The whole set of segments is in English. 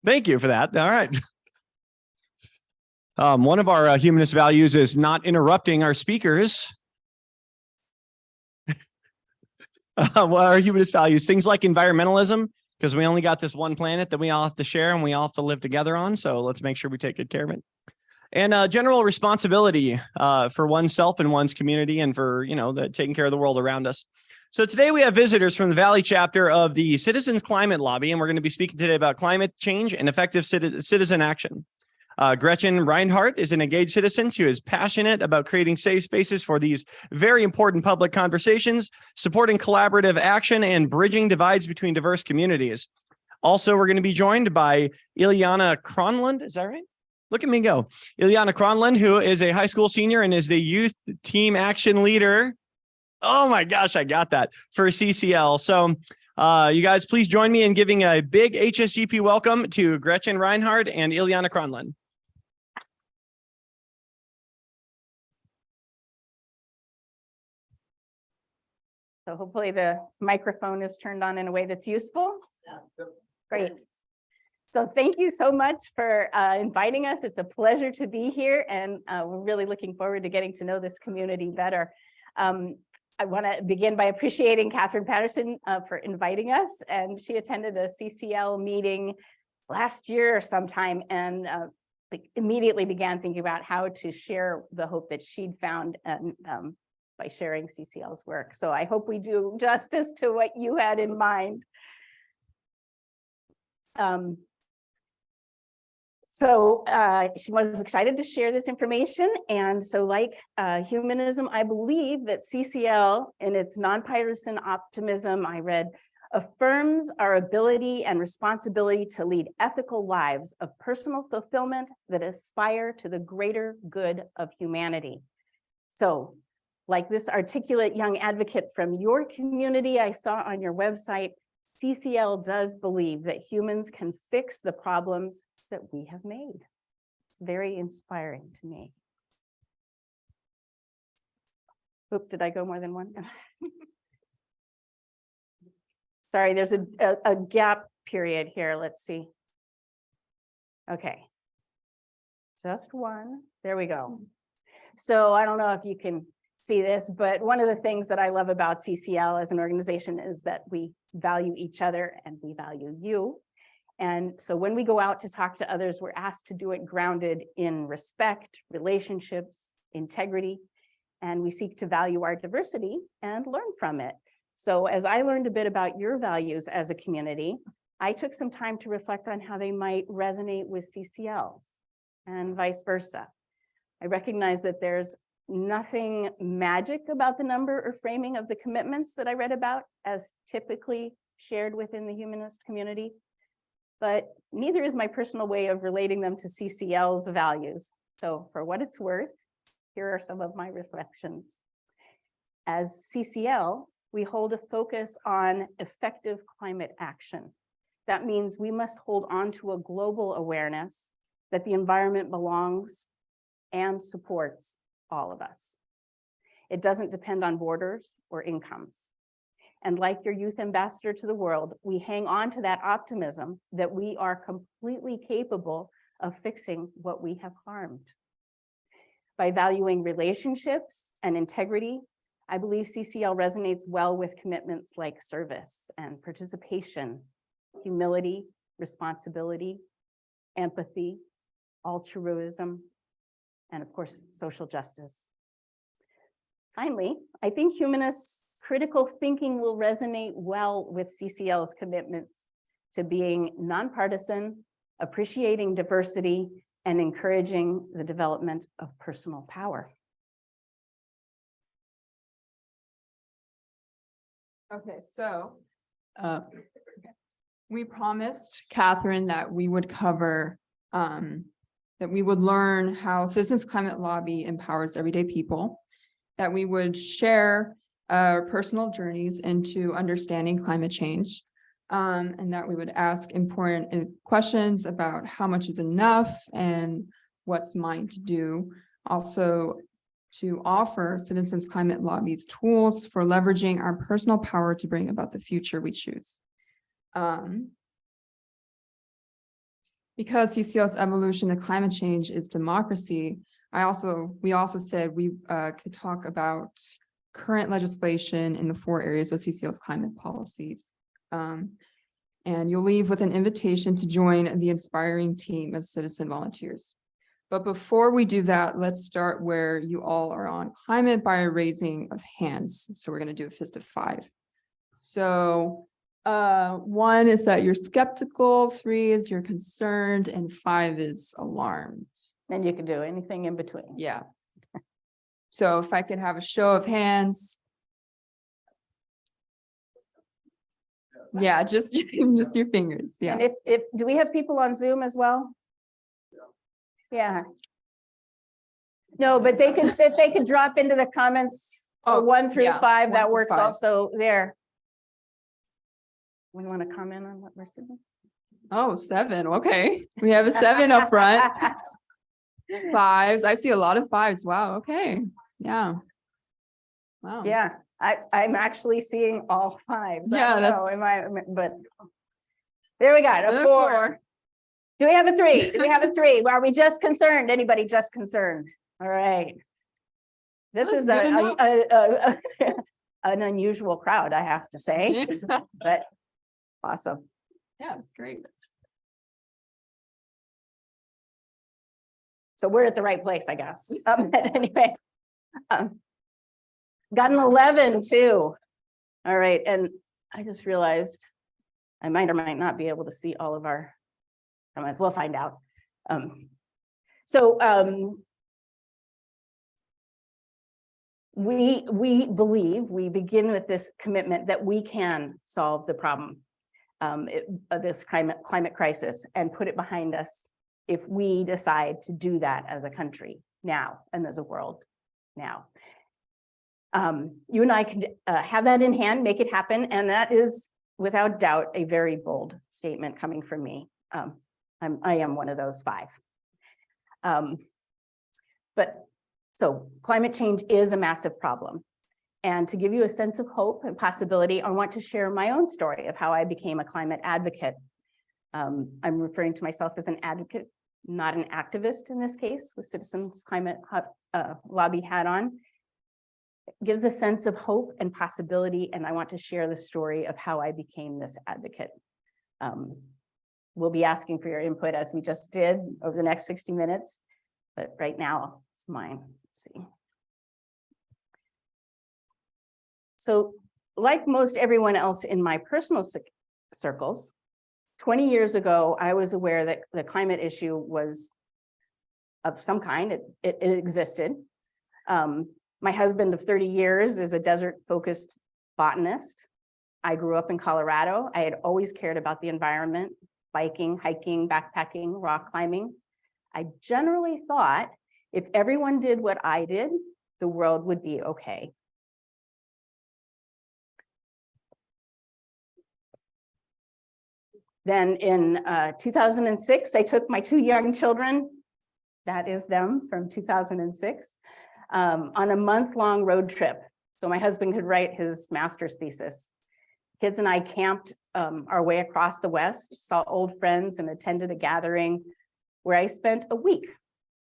Thank you for that. All right. One of our humanist values is not interrupting our speakers. Well, our humanist values, things like environmentalism, because we only got this one planet that we all have to share and we all have to live together on. So let's make sure we take good care of it. And general responsibility for oneself and one's community, and for, taking care of the world around us. So today we have visitors from the Valley chapter of the Citizens Climate Lobby, and we're going to be speaking today about climate change and effective citizen action. Gretchen Reinhardt is an engaged citizen. She is passionate about creating safe spaces for these very important public conversations, supporting collaborative action, and bridging divides between diverse communities. Also, we're going to be joined by Ileana Cronlund. Is that right? Look at me go. Ileana Cronlund, who is a high school senior and is the youth team action leader. Oh my gosh, I got that, for CCL. So you guys, please join me in giving a big HSGP welcome to Gretchen Reinhardt and Ileana Cronlund. So hopefully the microphone is turned on in a way that's useful. Yeah. Great. So thank you so much for inviting us. It's a pleasure to be here, and we're really looking forward to getting to know this community better. I want to begin by appreciating Catherine Patterson for inviting us, and she attended a CCL meeting last year sometime, and immediately began thinking about how to share the hope that she'd found by sharing CCL's work. So I hope we do justice to what you had in mind. She was excited to share this information. And so like humanism, I believe that CCL, in its nonpartisan optimism, I read, affirms our ability and responsibility to lead ethical lives of personal fulfillment that aspire to the greater good of humanity. So like this articulate young advocate from your community I saw on your website, CCL does believe that humans can fix the problems that we have made. It's very inspiring to me. Oop, did I go more than one? Sorry, there's a gap period here. Let's see. Okay. Just one. There we go. So I don't know if you can see this, but one of the things that I love about CCL as an organization is that we value each other and we value you. And so when we go out to talk to others, we're asked to do it grounded in respect, relationships, integrity, and we seek to value our diversity and learn from it. So as I learned a bit about your values as a community, I took some time to reflect on how they might resonate with CCL's and vice versa. I recognize that there's nothing magic about the number or framing of the commitments that I read about as typically shared within the humanist community, but neither is my personal way of relating them to CCL's values. So for what it's worth, here are some of my reflections. As CCL, we hold a focus on effective climate action. That means we must hold on to a global awareness that the environment belongs and supports all of us. It doesn't depend on borders or incomes. And like your youth ambassador to the world, we hang on to that optimism that we are completely capable of fixing what we have harmed. By valuing relationships and integrity, I believe CCL resonates well with commitments like service and participation, humility, responsibility, empathy, altruism, and of course, social justice. Finally, I think humanists' critical thinking will resonate well with CCL's commitments to being nonpartisan, appreciating diversity, and encouraging the development of personal power. Okay, so we promised Catherine that we would cover that we would learn how Citizens Climate Lobby empowers everyday people, that we would share our personal journeys into understanding climate change, and that we would ask important questions about how much is enough and what's mine to do. Also, to offer Citizens Climate Lobby's tools for leveraging our personal power to bring about the future we choose. because CCL's evolution to climate change is democracy, we also said we could talk about current legislation in the 4 areas of CCL's climate policies. And you'll leave with an invitation to join the inspiring team of citizen volunteers. But before we do that, let's start where you all are on climate by a raising of hands. So we're going to do a fist of 5. So 1 is that you're skeptical, 3 is you're concerned, and 5 is alarmed. Then you can do anything in between. Yeah. So if I could have a show of hands. Yeah, just your fingers. Yeah. And if do we have people on Zoom as well? Yeah. No, but they could, if they could drop into the comments, 1 through yeah, 5, 1 that through works 5. also there. We want to comment on what we're seeing? Oh, 7. Okay. We have a 7 up front. 5s. I see a lot of 5s. Wow. Okay. Yeah. Wow. Yeah, I'm actually seeing all 5s. Yeah, But there we got a 4. Do we have a 3? Do we have a 3? Are we just concerned? Anybody just concerned? All right. This is an unusual crowd, I have to say, but awesome. Yeah, it's great. So we're at the right place, I guess. But anyway, got an 11 too. All right, and I just realized I might or might not be able to see all of our comments. We'll find out. We believe, we begin with this commitment that we can solve the problem of this climate crisis and put it behind us if we decide to do that as a country now and as a world now. You and I can have that in hand, make it happen, and that is without doubt a very bold statement coming from me. I am one of those 5. So climate change is a massive problem. And to give you a sense of hope and possibility, I want to share my own story of how I became a climate advocate. I'm referring to myself as an advocate, not an activist in this case, with Citizens Climate Lobby hat on. It gives a sense of hope and possibility, and I want to share the story of how I became this advocate. We'll be asking for your input as we just did over the next 60 minutes, but right now it's mine. Let's see. So like most everyone else in my personal circles, 20 years ago, I was aware that the climate issue was of some kind. It existed. My husband of 30 years is a desert-focused botanist. I grew up in Colorado. I had always cared about the environment, biking, hiking, backpacking, rock climbing. I generally thought if everyone did what I did, the world would be okay. Then in 2006, I took my 2 young children, that is them from 2006, on a month-long road trip. So my husband could write his master's thesis. Kids and I camped our way across the West, saw old friends, and attended a gathering where I spent a week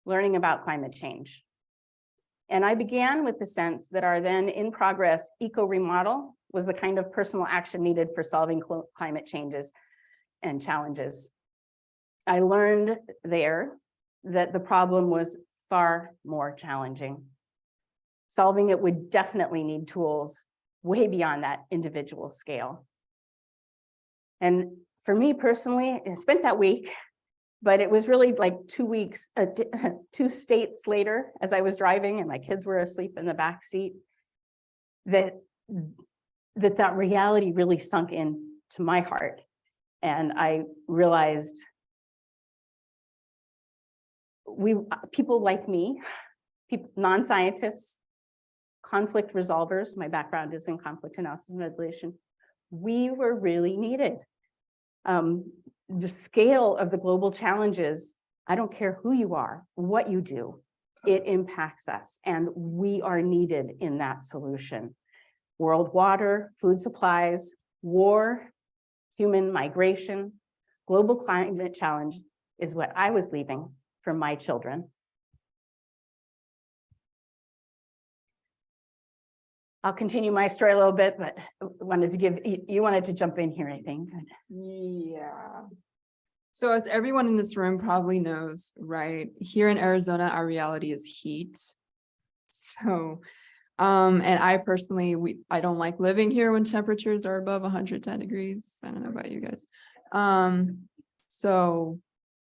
learning about climate change. And I began with the sense that our then in progress eco-remodel was the kind of personal action needed for solving climate changes and challenges. I learned there that the problem was far more challenging. Solving it would definitely need tools way beyond that individual scale. And for me personally, I spent that week, but it was really like 2 weeks, 2 states later, as I was driving and my kids were asleep in the back seat, that reality really sunk into my heart. And I realized people like me, non-scientists, conflict resolvers, my background is in conflict analysis and resolution, we were really needed. The scale of the global challenges, I don't care who you are, what you do, it impacts us, and we are needed in that solution. World water, food supplies, war, human migration, global climate challenge, is what I was leaving for my children. I'll continue my story a little bit, but wanted to give, you wanted to jump in here, I think. Yeah. So as everyone in this room probably knows, right, here in Arizona, our reality is heat. So, and I personally, I don't like living here when temperatures are above 110 degrees. I don't know about you guys. So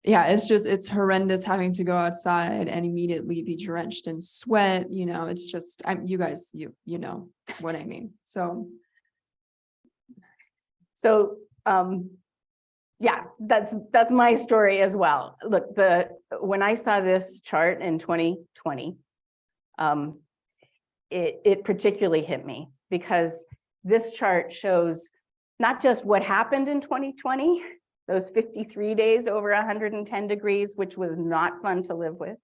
yeah, it's horrendous having to go outside and immediately be drenched in sweat. You know, it's just, you guys, you know what I mean. So yeah, that's my story as well. Look, when I saw this chart in 2020, it particularly hit me because this chart shows not just what happened in 2020, those 53 days over 110 degrees, which was not fun to live with,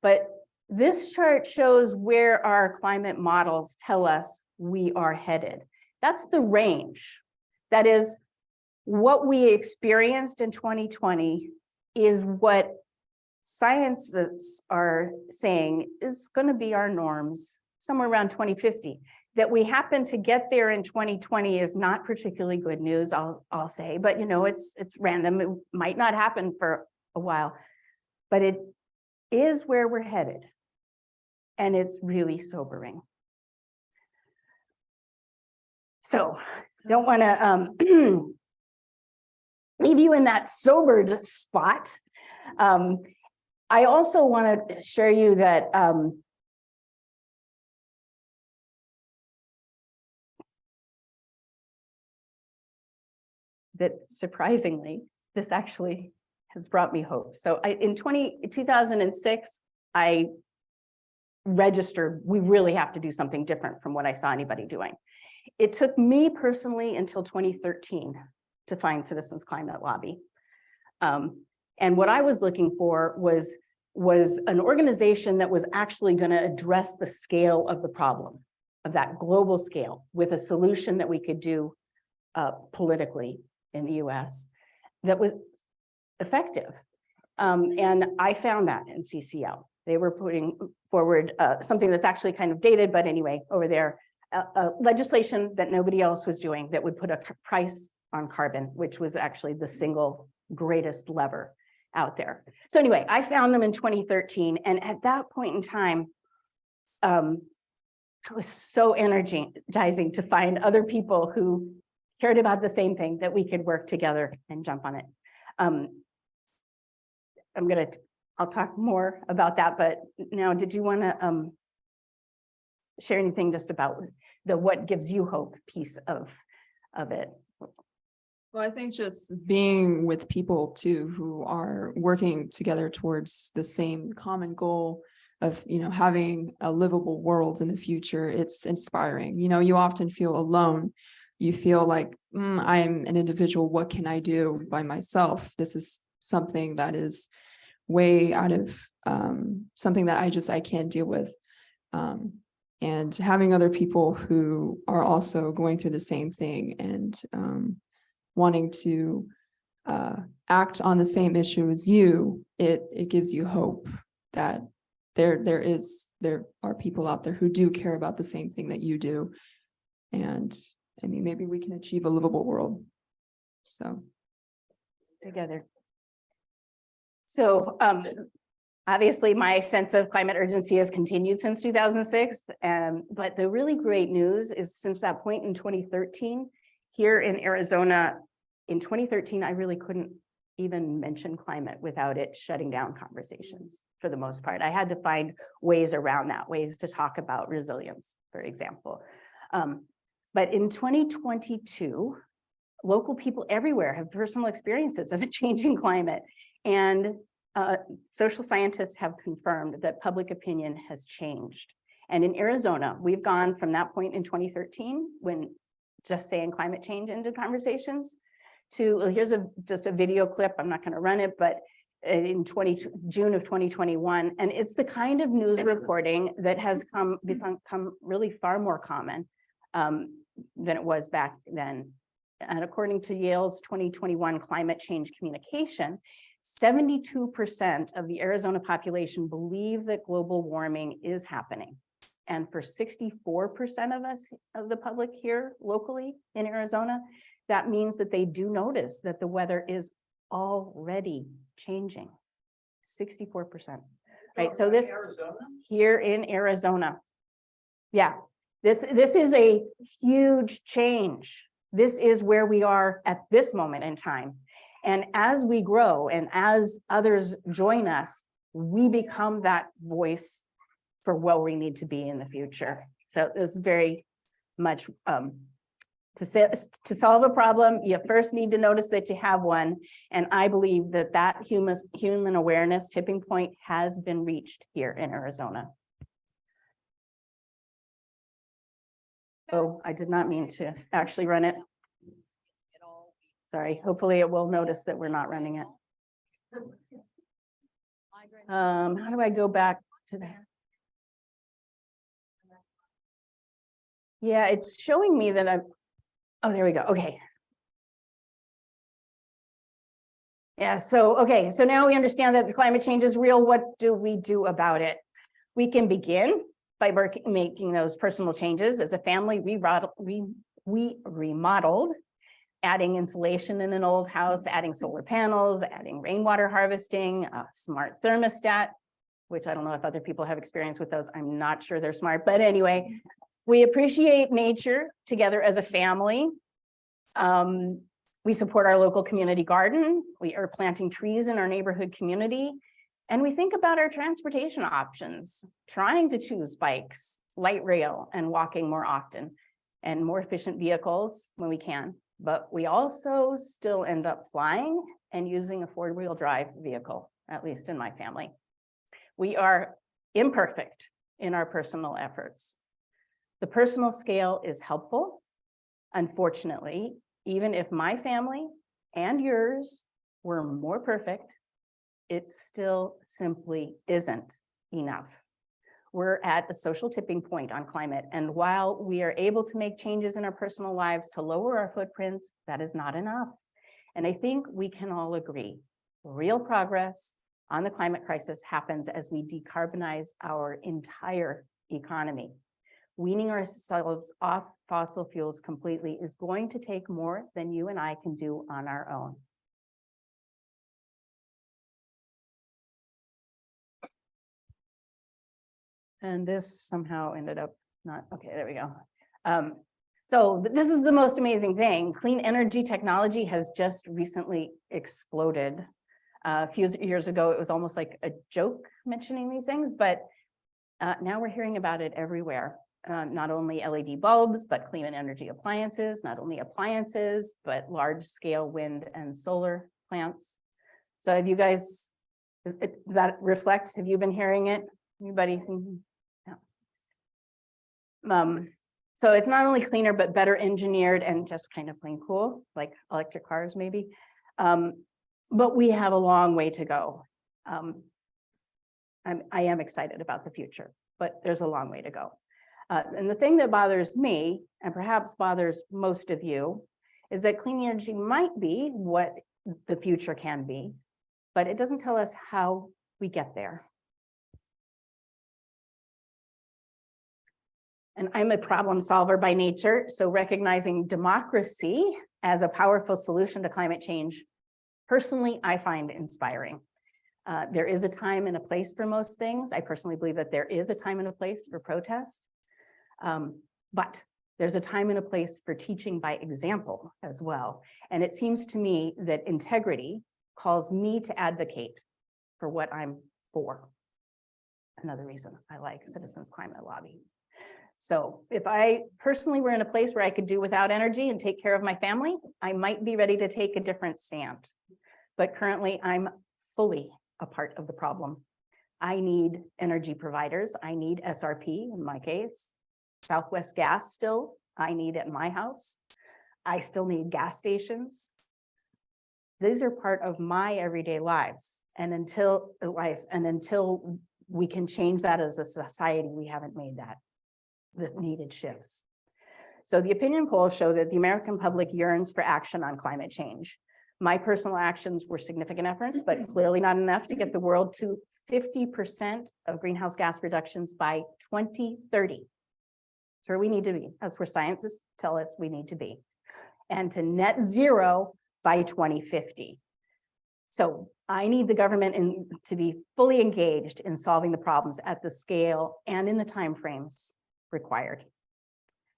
but this chart shows where our climate models tell us we are headed. That's the range. That is, what we experienced in 2020 is what scientists are saying is going to be our norms somewhere around 2050. That we happen to get there in 2020 is not particularly good news, I'll say, but you know, it's random. It might not happen for a while, but it is where we're headed. And it's really sobering. So don't want to leave you in that sobered spot. I also want to share you that that surprisingly, this actually has brought me hope. So in 2006, I registered, we really have to do something different from what I saw anybody doing. It took me personally until 2013 to find Citizens Climate Lobby. And what I was looking for was an organization that was actually going to address the scale of the problem, of that global scale, with a solution that we could do politically in the US that was effective. And I found that in CCL. They were putting forward something that's actually kind of dated, but anyway, over there, legislation that nobody else was doing that would put a price on carbon, which was actually the single greatest lever out there. So anyway, I found them in 2013. And at that point in time, it was so energizing to find other people who cared about the same thing, that we could work together and jump on it. I'll talk more about that, but now did you want to share anything just about the what gives you hope piece of it? well, I think just being with people too who are working together towards the same common goal of, you know, having a livable world in the future, it's inspiring. You know, you often feel alone. You feel like, I'm an individual, what can I do by myself? This is something that is way out of something that I can't deal with. And having other people who are also going through the same thing and wanting to act on the same issue as you, it gives you hope that there are people out there who do care about the same thing that you do. And I mean, maybe we can achieve a livable world. So together. So obviously my sense of climate urgency has continued since 2006. But the really great news is since that point in 2013, here in Arizona, in 2013, I really couldn't even mention climate without it shutting down conversations for the most part. I had to find ways around that, ways to talk about resilience, for example. But in 2022, local people everywhere have personal experiences of a changing climate. And social scientists have confirmed that public opinion has changed. And in Arizona, we've gone from that point in 2013, when just saying climate change into conversations, to here's just a video clip. I'm not going to run it, but in June of 2021, and it's the kind of news reporting that has become really far more common than it was back then. And according to Yale's 2021 climate change communication, 72% of the Arizona population believe that global warming is happening. And for 64% of us, of the public here locally in Arizona, that means that they do notice that the weather is already changing. 64%. Right, so this here in Arizona. Yeah, this is a huge change. This is where we are at this moment in time. And as we grow and as others join us, we become that voice for where we need to be in the future. So this is very much to solve a problem, you first need to notice that you have one. And I believe that that human awareness tipping point has been reached here in Arizona. Oh, I did not mean to actually run it. Sorry, hopefully it will notice that we're not running it. How do I go back to that? Yeah, it's showing me that I've, oh, there we go. Okay. Yeah, okay, so now we understand that the climate change is real. What do we do about it? We can begin by making those personal changes. As a family, we remodeled, adding insulation in an old house, adding solar panels, adding rainwater harvesting, a smart thermostat, which I don't know if other people have experience with those. I'm not sure they're smart, but anyway, we appreciate nature together as a family. We support our local community garden. We are planting trees in our neighborhood community. And we think about our transportation options, trying to choose bikes, light rail, and walking more often, and more efficient vehicles when we can. But we also still end up flying and using a four-wheel drive vehicle, at least in my family. We are imperfect in our personal efforts. The personal scale is helpful. Unfortunately, even if my family and yours were more perfect, it still simply isn't enough. We're at a social tipping point on climate, and while we are able to make changes in our personal lives to lower our footprints, that is not enough. And I think we can all agree, real progress on the climate crisis happens as we decarbonize our entire economy. Weaning ourselves off fossil fuels completely is going to take more than you and I can do on our own. And this somehow ended up not, okay, there we go. So this is the most amazing thing. Clean energy technology has just recently exploded. A few years ago, it was almost like a joke mentioning these things, but now we're hearing about it everywhere. Not only LED bulbs, but clean energy appliances, not only appliances, but large scale wind and solar plants. So have you guys, does that reflect, have you been hearing it? Anybody thinking? No. So it's not only cleaner, but better engineered and just kind of plain cool, like electric cars maybe. But we have a long way to go. I am excited about the future, but there's a long way to go. And the thing that bothers me, and perhaps bothers most of you, is that clean energy might be what the future can be, but it doesn't tell us how we get there. And I'm a problem solver by nature, so recognizing democracy as a powerful solution to climate change, personally, I find inspiring. There is a time and a place for most things. I personally believe that there is a time and a place for protest. But there's a time and a place for teaching by example as well. And it seems to me that integrity calls me to advocate for what I'm for. Another reason I like Citizens Climate Lobby. So if I personally were in a place where I could do without energy and take care of my family, I might be ready to take a different stand. But currently I'm fully a part of the problem. I need energy providers. I need SRP in my case. Southwest Gas still, I need at my house. I still need gas stations. These are part of my everyday lives. And until we can change that as a society, we haven't made the needed shifts. So the opinion polls show that the American public yearns for action on climate change. My personal actions were significant efforts, but clearly not enough to get the world to 50% of greenhouse gas reductions by 2030. That's where we need to be. That's where scientists tell us we need to be. And to net zero by 2050. So I need the government to be fully engaged in solving the problems at the scale and in the timeframes required.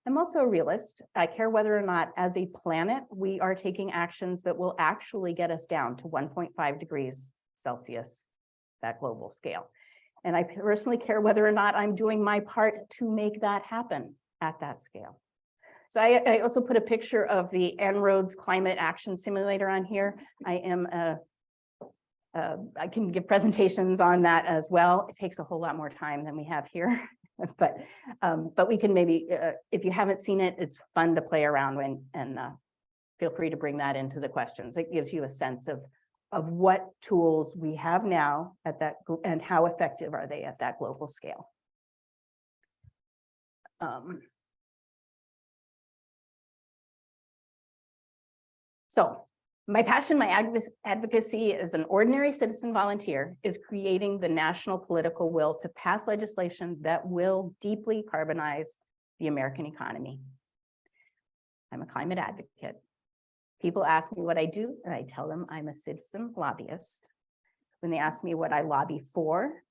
I'm also a realist. I care whether or not as a planet, we are taking actions that will actually get us down to 1.5 degrees Celsius, that global scale. And I personally care whether or not I'm doing my part to make that happen at that scale. So I also put a picture of the En-ROADS Climate Action Simulator on here. I can give presentations on that as well. It takes a whole lot more time than we have here. But we can maybe, if you haven't seen it, it's fun to play around with, and feel free to bring that into the questions. It gives you a sense of what tools we have now at that, and how effective are they at that global scale. So my passion, my advocacy as an ordinary citizen volunteer is creating the national political will to pass legislation that will deeply carbonize the American economy. I'm a climate advocate. People ask me what I do, and I tell them I'm a citizen lobbyist. When they ask me what I lobby for,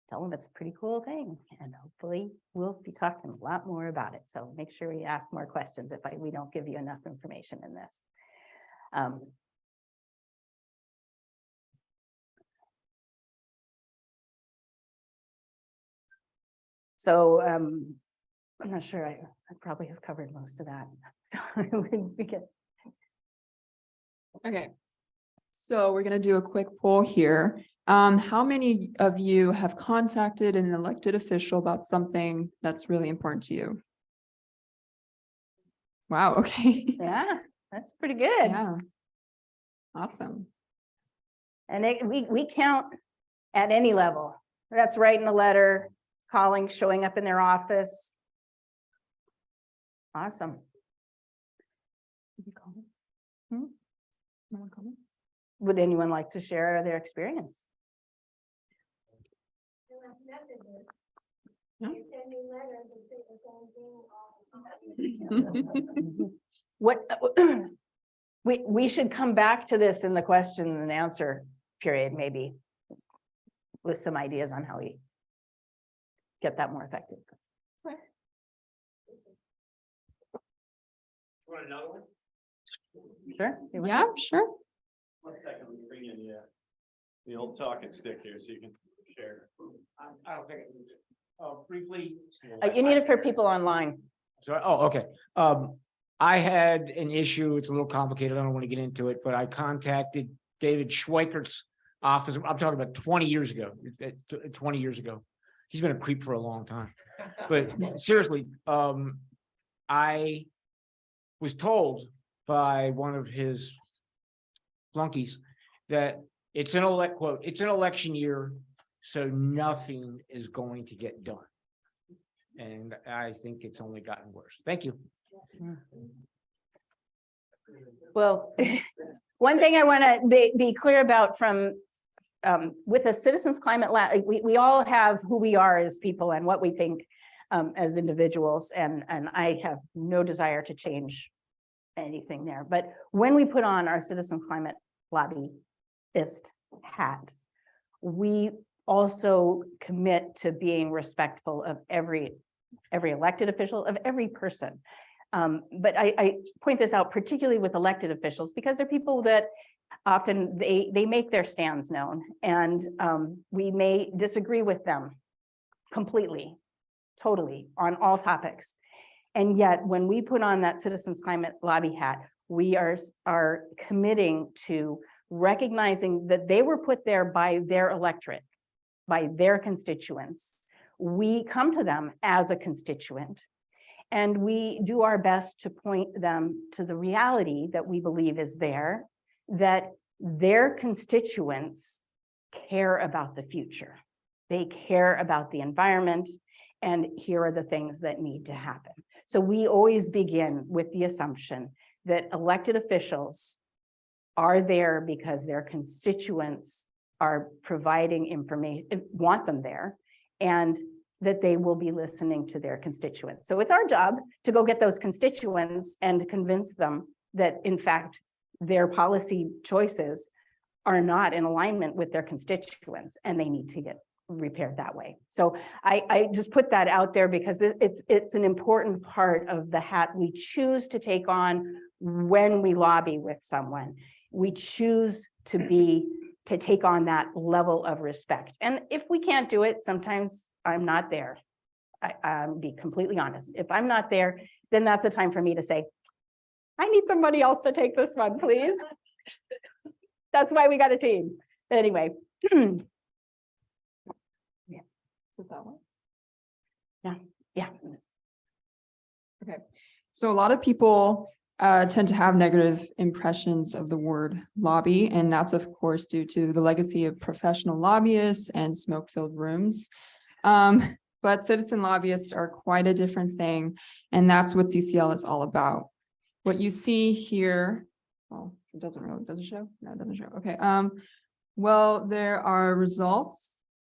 tell them it's a pretty cool thing, and hopefully we'll be talking a lot more about it. So make sure you ask more questions if we don't give you enough information in this. I'm not sure, I probably have covered most of that. Okay, so we're gonna do a quick poll here. How many of you have contacted an elected official about something that's really important to you? Wow, okay. Yeah, that's pretty good. Yeah. Awesome. And we count at any level. That's writing a letter, calling, showing up in their office. Awesome. Would anyone like to share their experience? No? What we should come back to this in the question and answer period, maybe, with some ideas on how we get that more effective. You want another one? Sure. Yeah, sure. 1 second, let me bring in the old talking stick here so you can share. I don't think, briefly. You need it for people online. So, okay. I had an issue. It's a little complicated. I don't want to get into it, but I contacted David Schweikert's office. I'm talking about 20 years ago, 20 years ago. He's been a creep for a long time, but seriously, I was told by one of his flunkies that it's an election year, so nothing is going to get done. And I think it's only gotten worse. Thank you. Well, one thing I want to be clear about from with the Citizens Climate Lab, we all have who we are as people and what we think as individuals, and I have no desire to change anything there. But when we put on our Citizen Climate Lobbyist hat, we also commit to being respectful of every elected official, of every person. But I point this out particularly with elected officials, because they're people that often they make their stands known, and we may disagree with them completely, totally, on all topics. And yet, when we put on that Citizens Climate Lobby hat, we are committing to recognizing that they were put there by their electorate, by their constituents. We come to them as a constituent, and we do our best to point them to the reality that we believe is there, that their constituents care about the future. They care about the environment, and here are the things that need to happen. So we always begin with the assumption that elected officials are there because their constituents are providing information, want them there, and that they will be listening to their constituents. So it's our job to go get those constituents and convince them that, in fact, their policy choices are not in alignment with their constituents, and they need to get repaired that way. So I just put that out there because it's an important part of the hat we choose to take on when we lobby with someone. We choose to take on that level of respect. And if we can't do it, sometimes I'm not there. I'll be completely honest. If I'm not there, then that's a time for me to say, I need somebody else to take this one, please. That's why we got a team. Anyway. Is it that one? Yeah. Okay. So a lot of people tend to have negative impressions of the word lobby, and that's of course due to the legacy of professional lobbyists and smoke-filled rooms. But citizen lobbyists are quite a different thing, and that's what CCL is all about. What you see here, oh, it does it show? No, it doesn't show. Okay. Well, there are results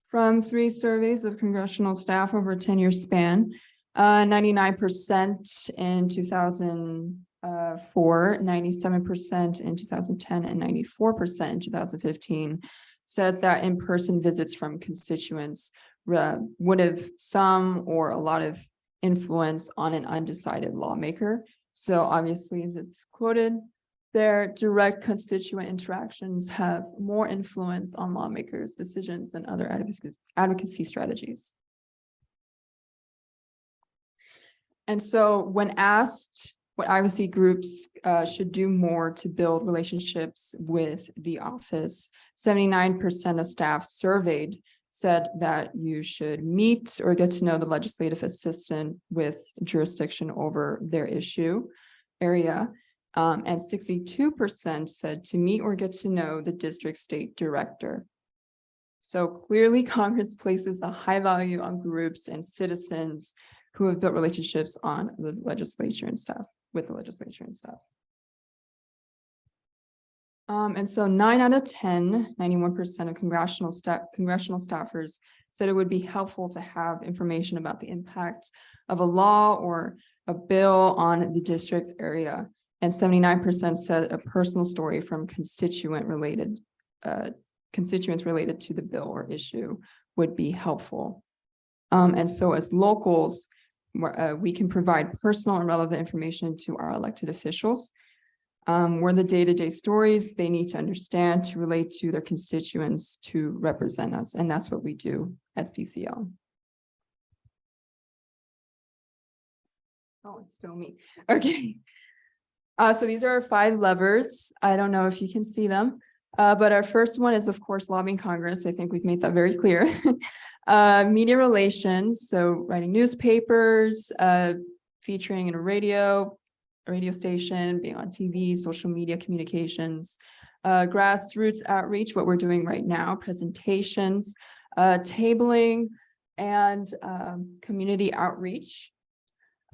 from 3 surveys of congressional staff over a 10-year span. 99% in 2004, 97% in 2010, and 94% in 2015 said that in-person visits from constituents would have some or a lot of influence on an undecided lawmaker. So obviously, as it's quoted, their direct constituent interactions have more influence on lawmakers' decisions than other advocacy strategies. And so when asked what advocacy groups should do more to build relationships with the office, 79% of staff surveyed said that you should meet or get to know the legislative assistant with jurisdiction over their issue area. And 62% said to meet or get to know the district state director. So clearly Congress places a high value on groups and citizens who have built relationships on the legislature and staff, with the legislature and staff. And so 9 out of 10, 91% of congressional staffers said it would be helpful to have information about the impact of a law or a bill on the district area. And 79% said a personal story from constituents related to the bill or issue would be helpful. And so as locals, we can provide personal and relevant information to our elected officials. We're the day-to-day stories they need to understand to relate to their constituents to represent us. And that's what we do at CCL. Oh, it's still me. Okay. So these are our 5 levers. I don't know if you can see them, but our first one is, of course, lobbying Congress. I think we've made that very clear. Media relations, so writing newspapers, featuring in a radio station, being on TV, social media communications, grassroots outreach, what we're doing right now, presentations, tabling, and community outreach.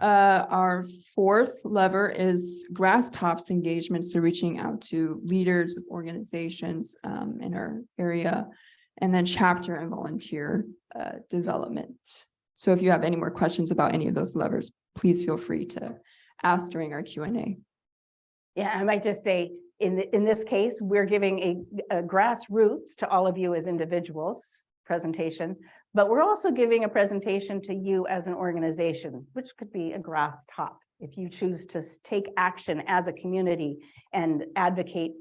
Our 4th lever is grass tops engagement, so reaching out to leaders of organizations in our area, and then chapter and volunteer development. So if you have any more questions about any of those levers, please feel free to ask during our Q&A. Yeah, I might just say, in this case, we're giving a grassroots to all of you as individuals presentation, but we're also giving a presentation to you as an organization, which could be a grass top. If you choose to take action as a community and advocate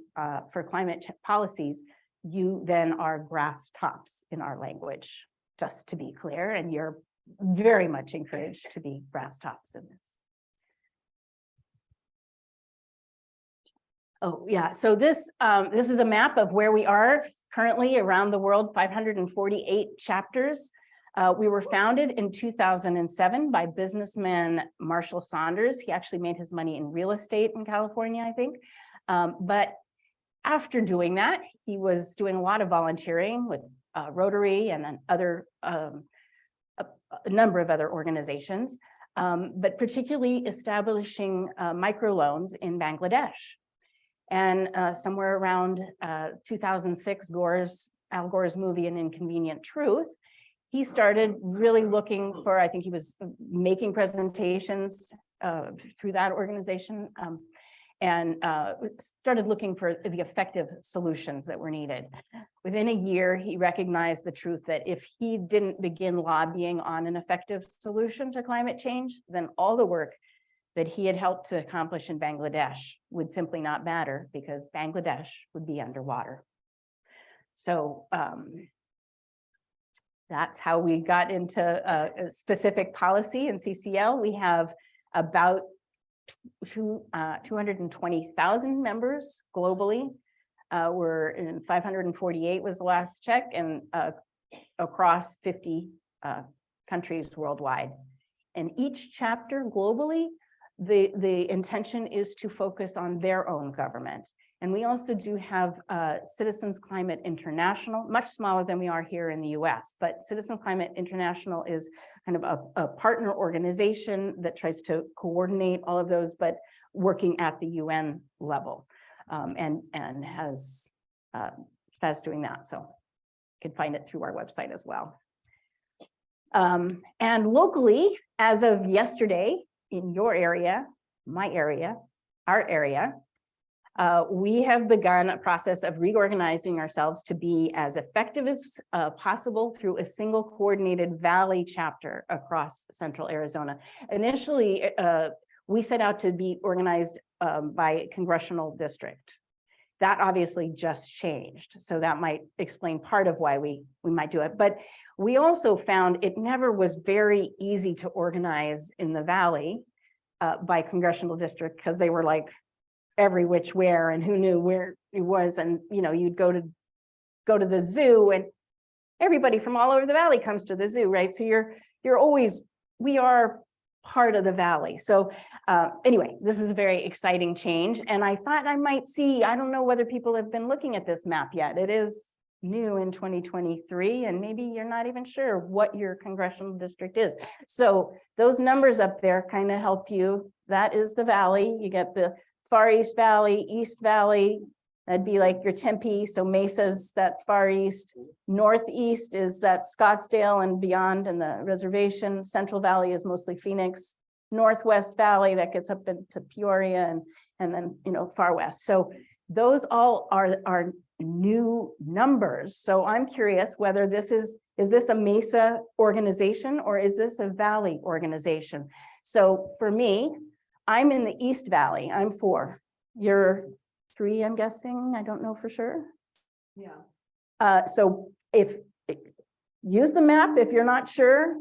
for climate policies, you then are grass tops in our language, just to be clear, and you're very much encouraged to be grass tops in this. Oh, yeah. So this is a map of where we are currently around the world, 548 chapters. We were founded in 2007 by businessman Marshall Saunders. He actually made his money in real estate in California, I think. But after doing that, he was doing a lot of volunteering with Rotary and then a number of other organizations, but particularly establishing microloans in Bangladesh. And somewhere around 2006, Al Gore's movie An Inconvenient Truth, he started really looking for, I think he was making presentations through that organization, and started looking for the effective solutions that were needed. Within a year, he recognized the truth that if he didn't begin lobbying on an effective solution to climate change, then all the work that he had helped to accomplish in Bangladesh would simply not matter, because Bangladesh would be underwater. So that's how we got into a specific policy in CCL. We have about 220,000 members globally. We're in 548 was the last check, and across 50 countries worldwide. And each chapter globally, the intention is to focus on their own government. And we also do have Citizens Climate International, much smaller than we are here in the US, but Citizens Climate International is kind of a partner organization that tries to coordinate all of those, but working at the UN level, and has status doing that. So you can find it through our website as well. And locally, as of yesterday, in your area, my area, our area, we have begun a process of reorganizing ourselves to be as effective as possible through a single coordinated Valley chapter across central Arizona. Initially, we set out to be organized by congressional district. That obviously just changed, so that might explain part of why we might do it. But we also found it never was very easy to organize in the Valley by congressional district, because they were like every which where, and who knew where it was. And you'd go to the zoo, and everybody from all over the Valley comes to the zoo, right? So we are part of the Valley. So anyway, this is a very exciting change. And I thought I might see, I don't know whether people have been looking at this map yet. It is new in 2023, and maybe you're not even sure what your congressional district is. So those numbers up there kind of help you. That is the Valley. You get the Far East Valley, East Valley, that'd be like your Tempe, so Mesa's that far east. Northeast is that Scottsdale and beyond, and the reservation. Central Valley is mostly Phoenix. Northwest Valley, that gets up into Peoria, and then far west. So those all are new numbers. So I'm curious whether this is this a Mesa organization, or is this a Valley organization? So for me, I'm in the East Valley. I'm 4. You're 3, I'm guessing. I don't know for sure. Yeah. So use the map if you're not sure.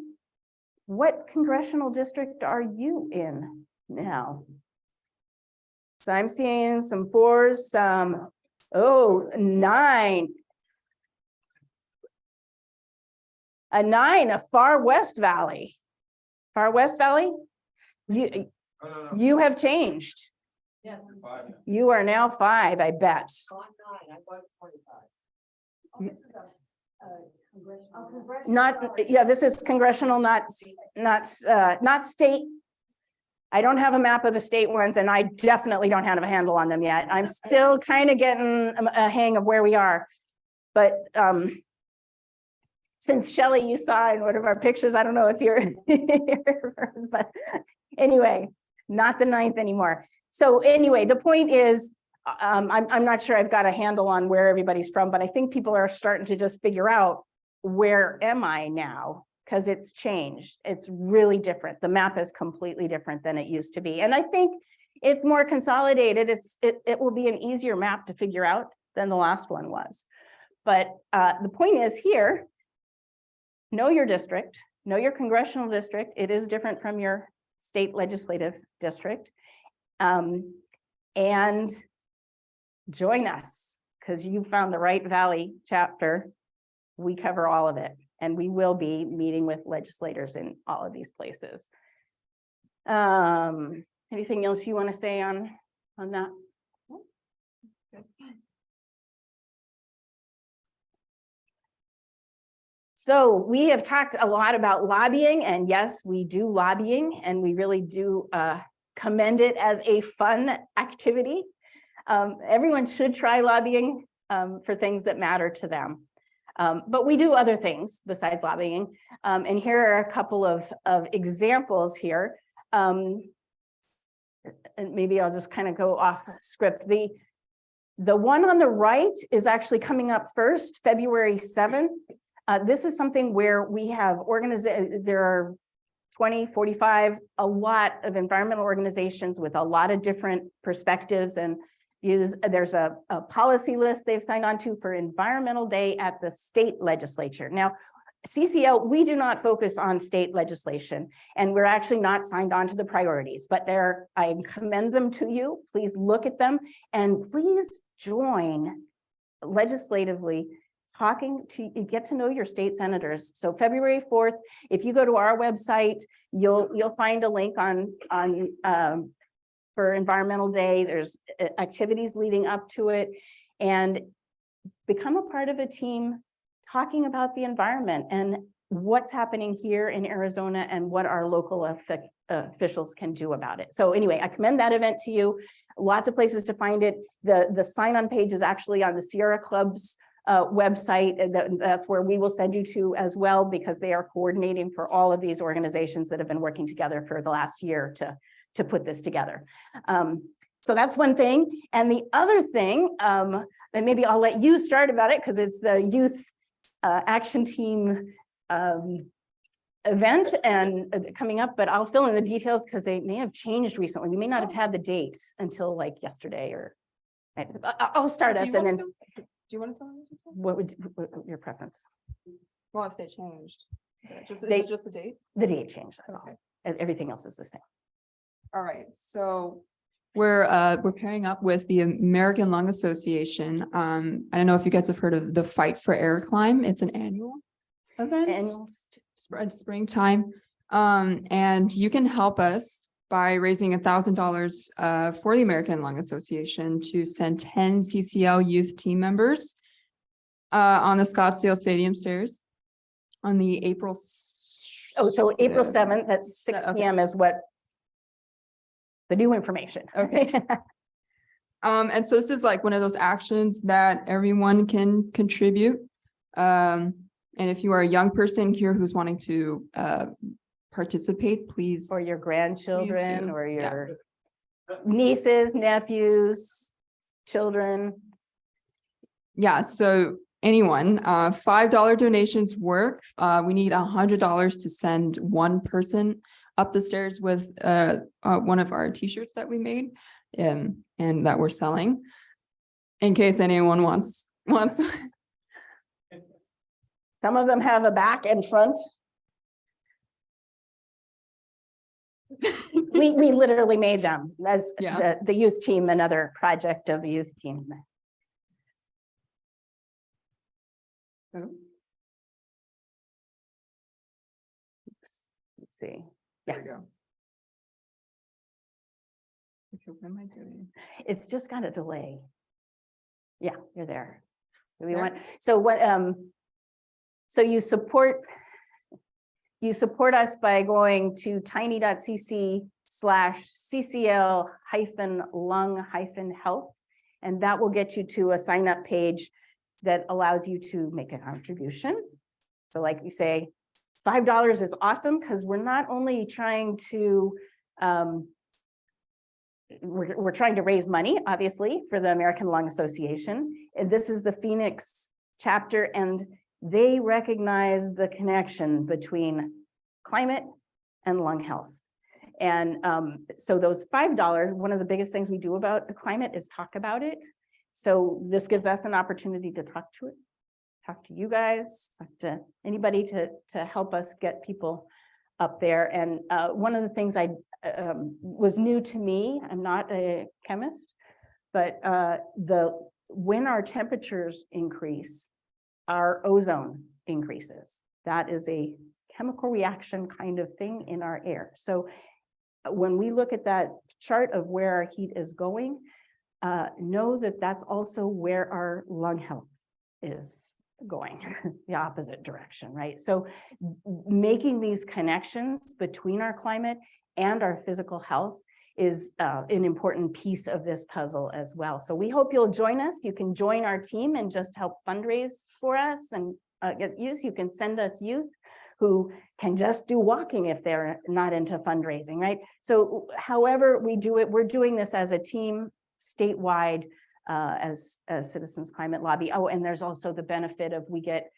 What congressional district are you in now? So I'm seeing some 4s, some 9. A 9, a Far West Valley. Far West Valley? You have changed. Yeah. You are now 5, I bet. Oh, I'm 9. I was 25. Oh, this is a congressional. Not, yeah, this is congressional, not state. I don't have a map of the state ones, and I definitely don't have a handle on them yet. I'm still kind of getting a hang of where we are. But since Shelley, you saw in one of our pictures, I don't know if you're yours, but anyway, not the 9th anymore. So anyway, the point is, I'm not sure I've got a handle on where everybody's from, but I think people are starting to just figure out, where am I now? Because it's changed. It's really different. The map is completely different than it used to be. And I think it's more consolidated. It will be an easier map to figure out than the last one was. But the point is here, know your district, know your congressional district. It is different from your state legislative district. And join us, because you found the right Valley chapter. We cover all of it, and we will be meeting with legislators in all of these places. Anything else you want to say on that? So we have talked a lot about lobbying, and yes, we do lobbying, and we really do commend it as a fun activity. Everyone should try lobbying for things that matter to them. But we do other things besides lobbying. And here are a couple of examples here. And maybe I'll just kind of go off script. The one on the right is actually coming up first, February 7th. This is something where we have there are 20, 45, a lot of environmental organizations with a lot of different perspectives and views. There's a policy list they've signed on to for Environmental Day at the state legislature. Now, CCL, we do not focus on state legislation, and we're actually not signed on to the priorities, but I commend them to you. Please look at them and please join legislatively get to know your state senators. So February 4th, if you go to our website, you'll find a link on for Environmental Day. There's activities leading up to it, and become a part of a team talking about the environment and what's happening here in Arizona and what our local officials can do about it. So anyway, I commend that event to you. Lots of places to find it. The sign-on page is actually on the Sierra Club's website. That's where we will send you to as well, because they are coordinating for all of these organizations that have been working together for the last year to put this together. So that's one thing. And the other thing, and maybe I'll let you start about it because it's the youth action team event and coming up, but I'll fill in the details because they may have changed recently. We may not have had the date until like yesterday, or I'll start us and then. Do you want to fill in the details? What would your preference? Well, if they changed, is They- it just the date? The date changed, that's all. Okay. Everything else is the same. All right, so we're pairing up with the American Lung Association. I don't know if you guys have heard of the Fight for Air Climb. It's an annual event. Annual. Springtime. And you can help us by raising $1,000 for the American Lung Association to send 10 CCL youth team members on the Scottsdale Stadium stairs on the April. Oh, so April Yeah. 7th at 6 Okay. p.m. is what the new information. Okay. And so this is like one of those actions that everyone can contribute. And if you are a young person here who's wanting to participate, please. Or your grandchildren, do. or Yeah. your nieces, nephews, children. Yeah, so anyone, $5 donations work. We need $100 to send one person up the stairs with one of our t-shirts that we made and that we're selling. In case anyone wants. Some of them have a back and front. We literally made them as Yeah. the youth team, another project of the youth team. Oops, let's see. There we go. Okay, what am I doing? It's just got a delay. Yeah, you're there. Do we There? want, so what, so you support us by going to tiny.cc/CCL-lung-health, and that will get you to a sign up page that allows you to make a contribution. So like we say, $5 is awesome because we're not only trying to we're trying to raise money, obviously, for the American Lung Association. And this is the Phoenix chapter, and they recognize the connection between climate and lung health. And so those $5, one of the biggest things we do about the climate is talk about it. So this gives us an opportunity to talk to it, talk to you guys, talk to anybody to help us get people up there. And one of the things was new to me, I'm not a chemist, but when our temperatures increase, our ozone increases. That is a chemical reaction kind of thing in our air. So when we look at that chart of where our heat is going, know that that's also where our lung health is going, the opposite direction, right? So making these connections between our climate and our physical health is an important piece of this puzzle as well. So we hope you'll join us. You can join our team and just help fundraise for us and get use. You can send us youth who can just do walking if they're not into fundraising, right? So however we do it, we're doing this as a team statewide as Citizens Climate Lobby. Oh, and there's also the benefit of we get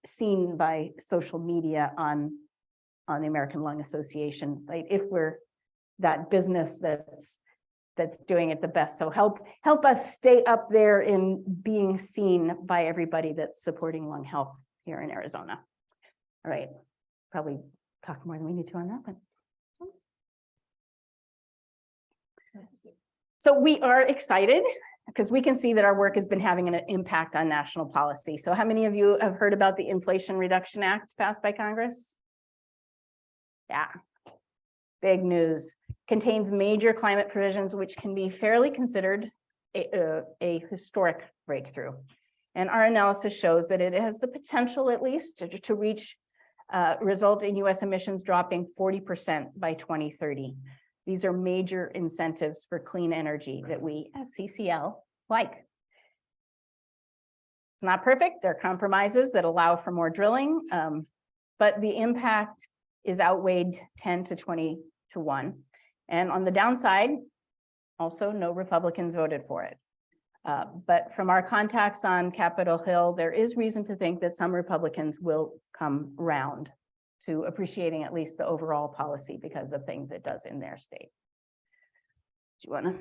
seen by social media on the American Lung Association site if we're that business that's doing it the best. So help us stay up there in being seen by everybody that's supporting lung health here in Arizona. All right, probably talk more than we need to on that one. So we are excited because we can see that our work has been having an impact on national policy. So how many of you have heard about the Inflation Reduction Act passed by Congress? Yeah, big news. Contains major climate provisions, which can be fairly considered a historic breakthrough. And our analysis shows that it has the potential, at least, to reach result in US emissions dropping 40% by 2030. These are major incentives for clean energy that we at CCL like. It's not perfect. There are compromises that allow for more drilling, but the impact is outweighed 10 to 20 to 1. And on the downside, also no Republicans voted for it. But from our contacts on Capitol Hill, there is reason to think that some Republicans will come round to appreciating at least the overall policy because of things it does in their state. Do you want to?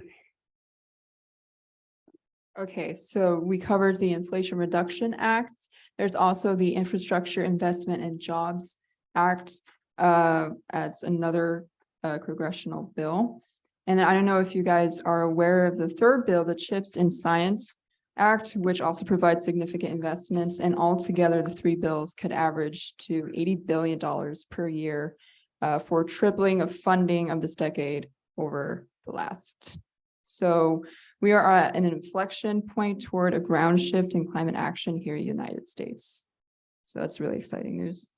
Okay, so we covered the Inflation Reduction Act. There's also the Infrastructure Investment and Jobs Act as another congressional bill. And I don't know if you guys are aware of the third bill, the CHIPS and Science Act, which also provides significant investments. And altogether, the three bills could average to $80 billion per year for tripling of funding of this decade over the last. So we are at an inflection point toward a ground shift in climate action here in the United States. So that's really exciting news.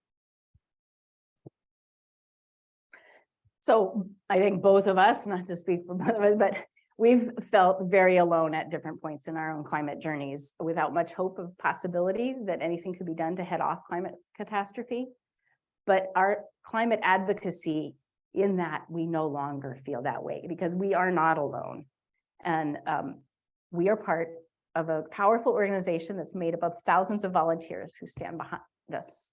So I think both of us, not to speak for both of us, but we've felt very alone at different points in our own climate journeys without much hope of possibility that anything could be done to head off climate catastrophe. But our climate advocacy in that we no longer feel that way because we are not alone. And we are part of a powerful organization that's made up of thousands of volunteers who stand behind us.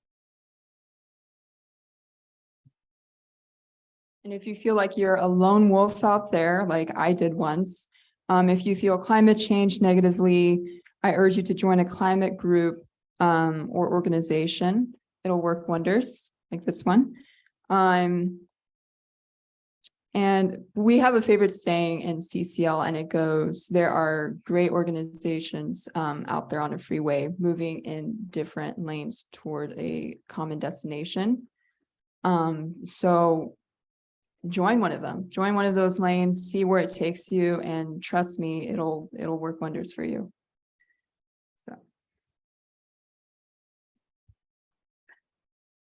And if you feel like you're a lone wolf out there, like I did once, if you feel climate change negatively, I urge you to join a climate group or organization. It'll work wonders, like this one. And we have a favorite saying in CCL, and it goes, there are great organizations out there on a freeway moving in different lanes toward a common destination. So join one of them, join one of those lanes, see where it takes you, and trust me, it'll work wonders for you.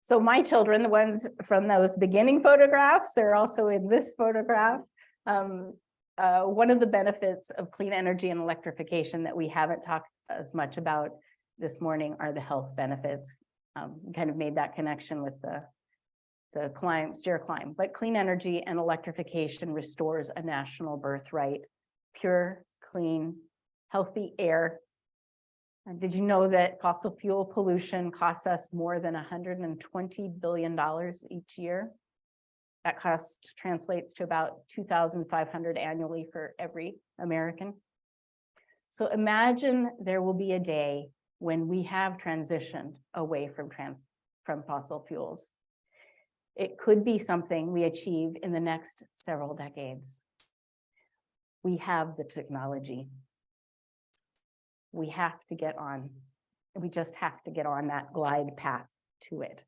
So my children, the ones from those beginning photographs, they're also in this photograph. One of the benefits of clean energy and electrification that we haven't talked as much about this morning are the health benefits. Kind of made that connection with the climb, steer climb, but clean energy and electrification restores a national birthright, pure, clean, healthy air. And did you know that fossil fuel pollution costs us more than $120 billion each year? That cost translates to about $2,500 annually for every American. So imagine there will be a day when we have transitioned away from fossil fuels. It could be something we achieve in the next several decades. We have the technology. We have to get on. We just have to get on that glide path to it.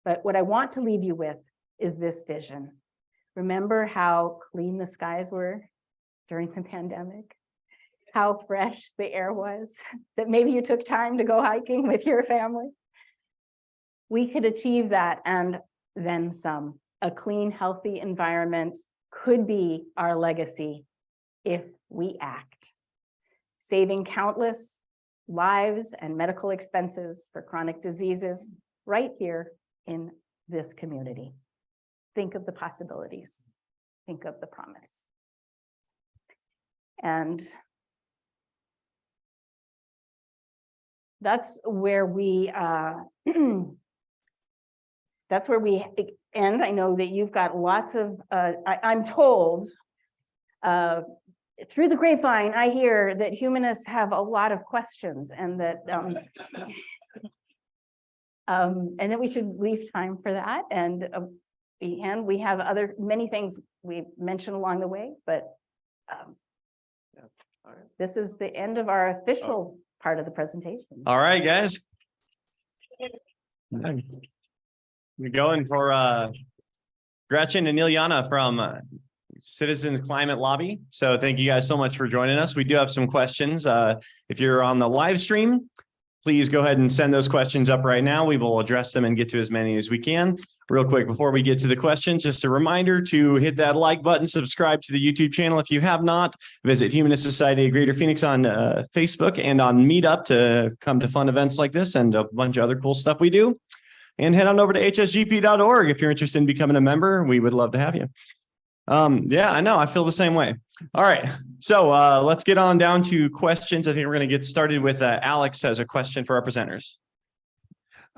But what I want to leave you with is this vision. Remember how clean the skies were during the pandemic? How fresh the air was, that maybe you took time to go hiking with your family? We could achieve that and then some. A clean, healthy environment could be our legacy if we act, saving countless lives and medical expenses for chronic diseases right here in this community. Think of the possibilities. Think of the promise. And that's where we that's where we end. I know that you've got lots of I'm told through the grapevine, I hear that humanists have a lot of questions, and that we should leave time for that. And we have many things we mentioned along the way, but this is the end of our official part of the presentation. All right, guys. We're going for Gretchen and Ilyana from Citizens Climate Lobby. So thank you guys so much for joining us. We do have some questions. If you're on the live stream, please go ahead and send those questions up right now. We will address them and get to as many as we can. Real quick, before we get to the questions, just a reminder to hit that like button, subscribe to the YouTube channel if you have not, visit Humanist Society of Greater Phoenix on Facebook and on Meetup to come to fun events like this and a bunch of other cool stuff we do. And head on over to hsgp.org if you're interested in becoming a member. We would love to have you. Yeah, I know. I feel the same way. All right. So let's get on down to questions. I think we're going to get started with Alex has a question for our presenters.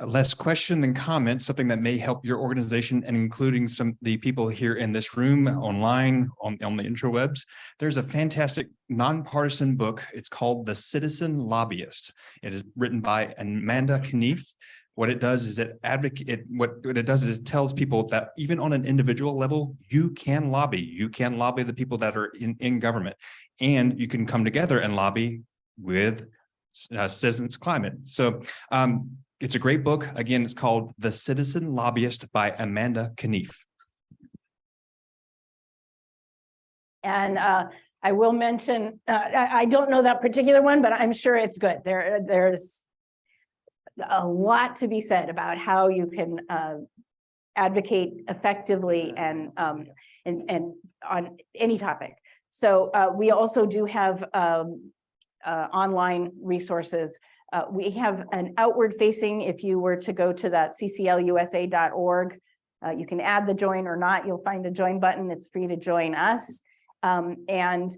Less question than comment, something that may help your organization and including the people here in this room, online, on the interwebs. There's a fantastic nonpartisan book. It's called The Citizen Lobbyist. It is written by Amanda Knief. What it does is it tells people that even on an individual level, you can lobby. You can lobby the people that are in government, and you can come together and lobby with Citizens Climate. So it's a great book. Again, it's called The Citizen Lobbyist by Amanda Knief. And I will mention, I don't know that particular one, but I'm sure it's good. There's a lot to be said about how you can advocate effectively and on any topic. So we also do have online resources. We have an outward facing. If you were to go to that cclusa.org, you can add the join or not. You'll find a join button. It's free to join us. And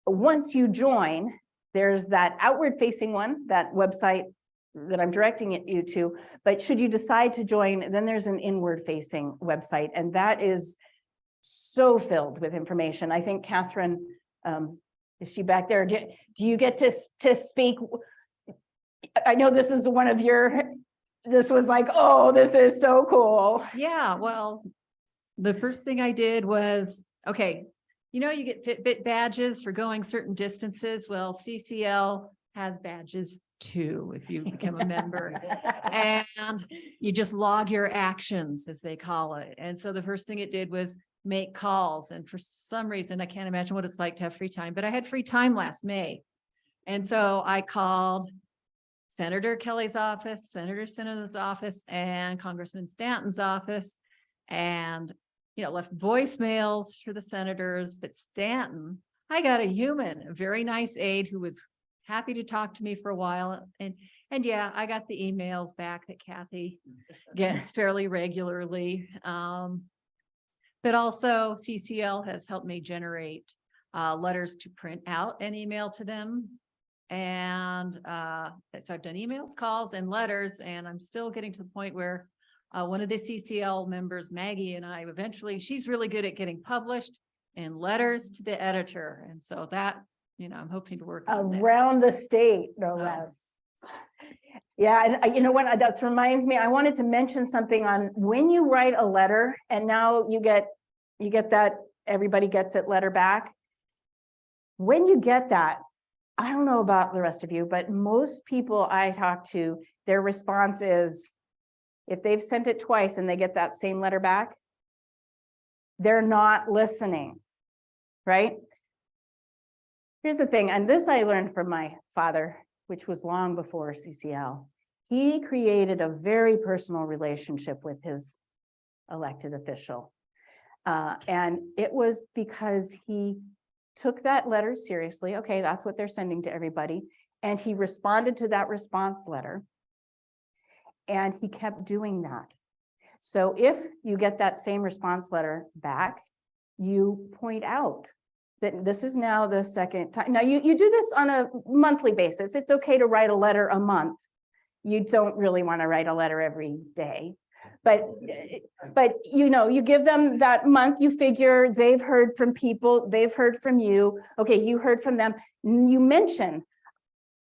once you join, there's that outward facing one, that website that I'm directing you to. But should you decide to join, then there's an inward facing website. And that is so filled with information. I think Catherine, is she back there? Do you get to speak? I know this is one of this was like, oh, this is so cool. Yeah, well, the first thing I did was, okay, you get Fitbit badges for going certain distances. Well, CCL has badges too, if you become a member. And you just log your actions, as they call it. And so the first thing it did was make calls. And for some reason, I can't imagine what it's like to have free time, but I had free time last May. And so I called Senator Kelly's office, Senator Sinno's office, and Congressman Stanton's office, and left voicemails for the senators. But Stanton, I got a very nice aide who was happy to talk to me for a while. And yeah, I got the emails back that Kathy gets fairly regularly. But also CCL has helped me generate letters to print out and email to them. And so I've done emails, calls, and letters, and I'm still getting to the point where one of the CCL members, Maggie, and I she's really good at getting published in letters to the editor. And so that, I'm hoping to work on around the state, no less. Yeah, and you know what, that reminds me, I wanted to mention something on when you write a letter, and now you get that, everybody gets it letter back. When you get that, I don't know about the rest of you, but most people I talk to, their response is, if they've sent it twice and they get that same letter back, they're not listening, right? Here's the thing, and this I learned from my father, which was long before CCL. He created a very personal relationship with his elected official. And it was because he took that letter seriously. Okay, that's what they're sending to everybody. And he responded to that response letter. And he kept doing that. So if you get that same response letter back, you point out that this is now the second time. Now you do this on a monthly basis. It's okay to write a letter a month. You don't really want to write a letter every day. But you give them that month, you figure they've heard from people, they've heard from you. Okay, you heard from them. You mention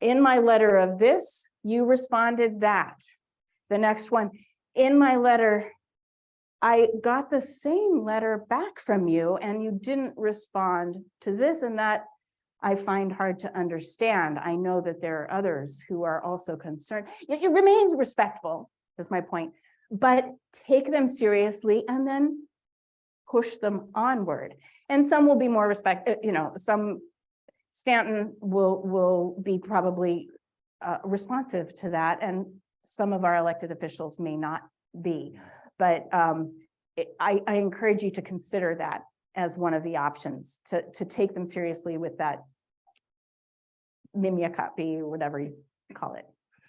in my letter of this, you responded that. The next one, in my letter, I got the same letter back from you and you didn't respond to this and that. I find hard to understand. I know that there are others who are also concerned. It remains respectful, is my point, but take them seriously and then push them onward. And some will be more some Stanton will be probably responsive to that, and some of our elected officials may not be. But I encourage you to consider that as one of the options, to take them seriously with that mimeocopy or whatever you call it.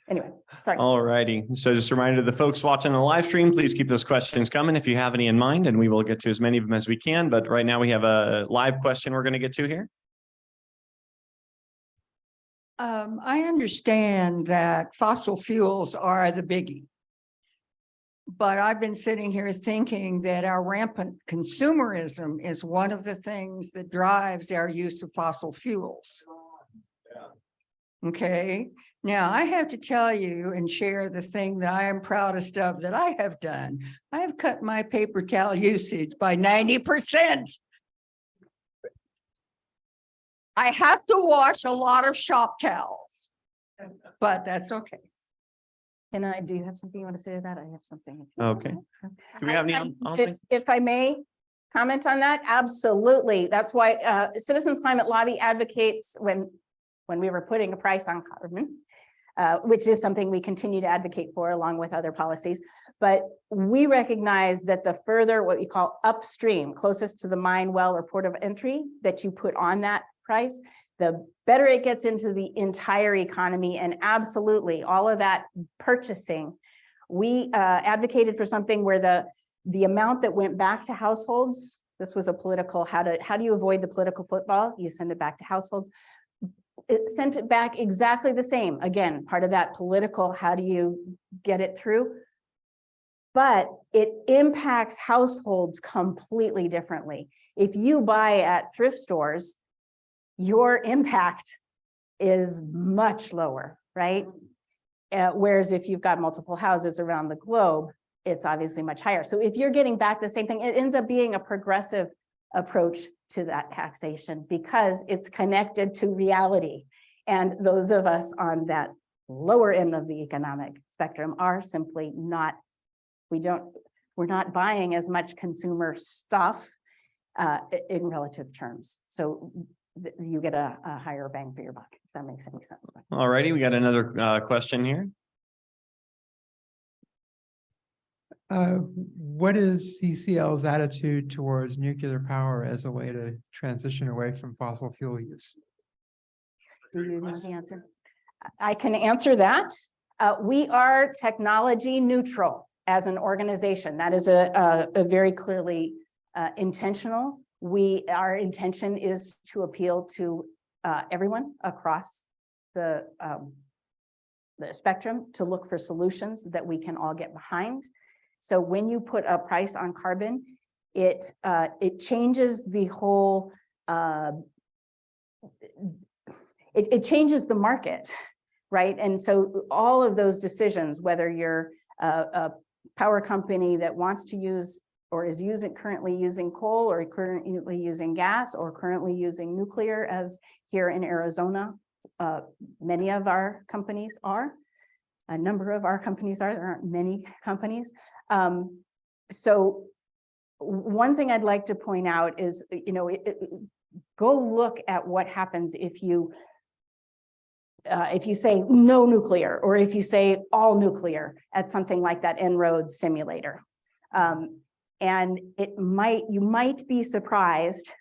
Anyway, sorry. All righty. So just a reminder to the folks watching the live stream, please keep those questions coming if you have any in mind, and we will get to as many of them as we can. But right now we have a live question we're going to get to here. I understand that fossil fuels are the biggie. But I've been sitting here thinking that our rampant consumerism is one of the things that drives our use of fossil fuels. Okay, now I have to tell you and share the thing that I am proudest of that I have done. I have cut my paper towel usage by 90%. I have to wash a lot of shop towels, but that's okay. And do you have something you want to say to that? I have something. Okay. Do we have any? If I may comment on that, absolutely. That's why Citizens Climate Lobby advocates when we were putting a price on carbon, which is something we continue to advocate for along with other policies. But we recognize that the further what we call upstream, closest to the mine, well, or port of entry that you put on that price, the better it gets into the entire economy. And absolutely, all of that purchasing, we advocated for something where the amount that went back to households, this was a political, how do you avoid the political football? You send it back to households. It sent it back exactly the same. Again, part of that political, how do you get it through? But it impacts households completely differently. If you buy at thrift stores, your impact is much lower, right? Whereas if you've got multiple houses around the globe, it's obviously much higher. So if you're getting back the same thing, it ends up being a progressive approach to that taxation because it's connected to reality. And those of us on that lower end of the economic spectrum are simply not, we're not buying as much consumer stuff in relative terms. So you get a higher bang for your buck, if that makes any sense. All righty, we got another question here. What is CCL's attitude towards nuclear power as a way to transition away from fossil fuel use? Do you know the answer? I can answer that. We are technology neutral as an organization. That is a very clearly intentional. Our intention is to appeal to everyone across the spectrum to look for solutions that we can all get behind. So when you put a price on carbon, it changes the whole, it changes the market, right? And so all of those decisions, whether you're a power company that wants to use or is currently using coal or currently using gas or currently using nuclear, as here in Arizona, many of our companies are. A number of our companies are, there aren't many companies. So one thing I'd like to point out is, go look at what happens if you say no nuclear, or if you say all nuclear at something like that En-ROADS simulator. And you might be surprised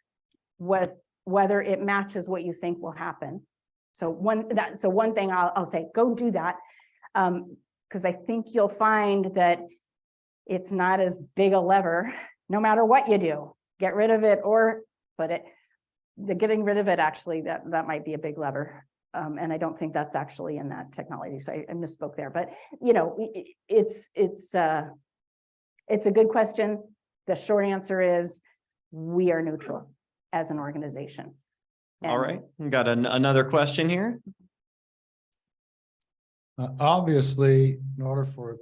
with whether it matches what you think will happen. So one thing I'll say, go do that. Because I think you'll find that it's not as big a lever, no matter what you do, get rid of it or put it, the getting rid of it, actually, that might be a big lever. And I don't think that's actually in that technology. So I misspoke there, but you know, it's a good question. The short answer is we are neutral as an organization. All right, we got another question here. Obviously, in order for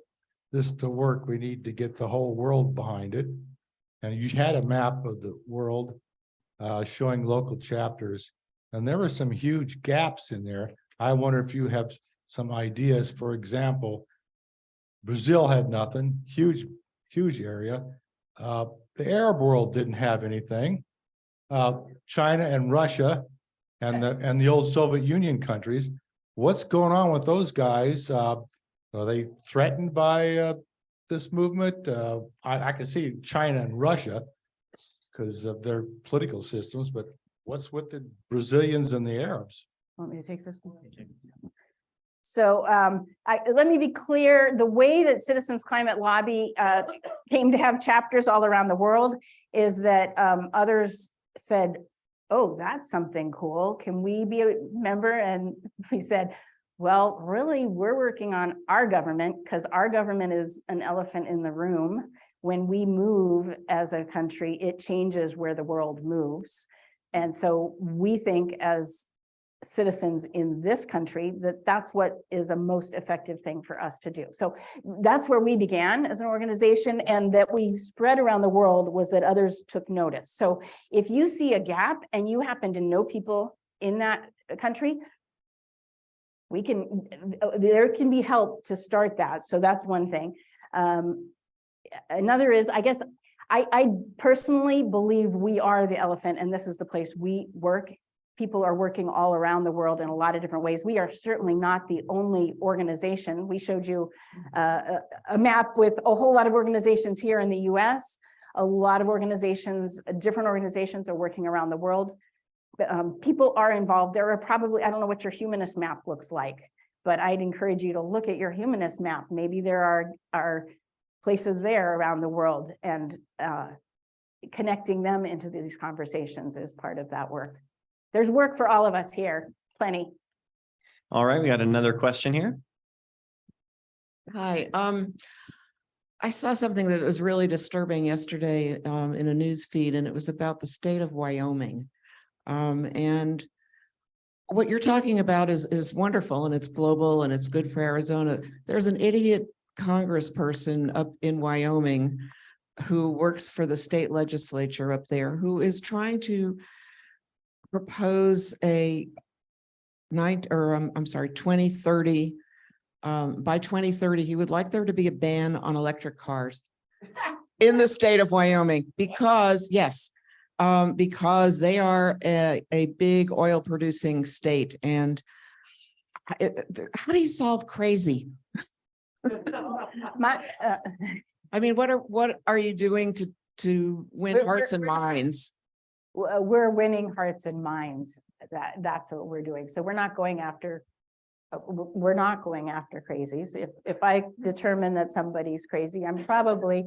this to work, we need to get the whole world behind it. And you had a map of the world showing local chapters, and there were some huge gaps in there. I wonder if you have some ideas. For example, Brazil had nothing, huge area. The Arab world didn't have anything. China and Russia and the old Soviet Union countries. What's going on with those guys? Are they threatened by this movement? I can see China and Russia because of their political systems, but what's with the Brazilians and the Arabs? Want me to take this one? So let me be clear, the way that Citizens Climate Lobby came to have chapters all around the world is that others said, oh, that's something cool. Can we be a member? And we said, well, really, we're working on our government because our government is an elephant in the room. When we move as a country, it changes where the world moves. And so we think as citizens in this country that that's what is a most effective thing for us to do. So that's where we began as an organization, and that we spread around the world was that others took notice. So if you see a gap and you happen to know people in that country, there can be help to start that. So that's one thing. Another is, I guess, I personally believe we are the elephant, and this is the place we work. People are working all around the world in a lot of different ways. We are certainly not the only organization. We showed you a map with a whole lot of organizations here in the US. A lot of organizations, different organizations are working around the world. People are involved. There are probably, I don't know what your humanist map looks like, but I'd encourage you to look at your humanist map. Maybe there are places there around the world, and connecting them into these conversations is part of that work. There's work for all of us here, plenty. All right, we got another question here. Hi, I saw something that was really disturbing yesterday in a news feed, and it was about the state of Wyoming. And what you're talking about is wonderful, and it's global, and it's good for Arizona. There's an idiot congressperson up in Wyoming who works for the state legislature up there, who is trying to propose a 2030. By 2030, he would like there to be a ban on electric cars in the state of Wyoming because, yes, because they are a big oil producing state. And how do you solve crazy? I mean, what are you doing to win hearts and minds? We're winning hearts and minds. That's what we're doing. So we're not going after crazies. If I determine that somebody's crazy, I'm probably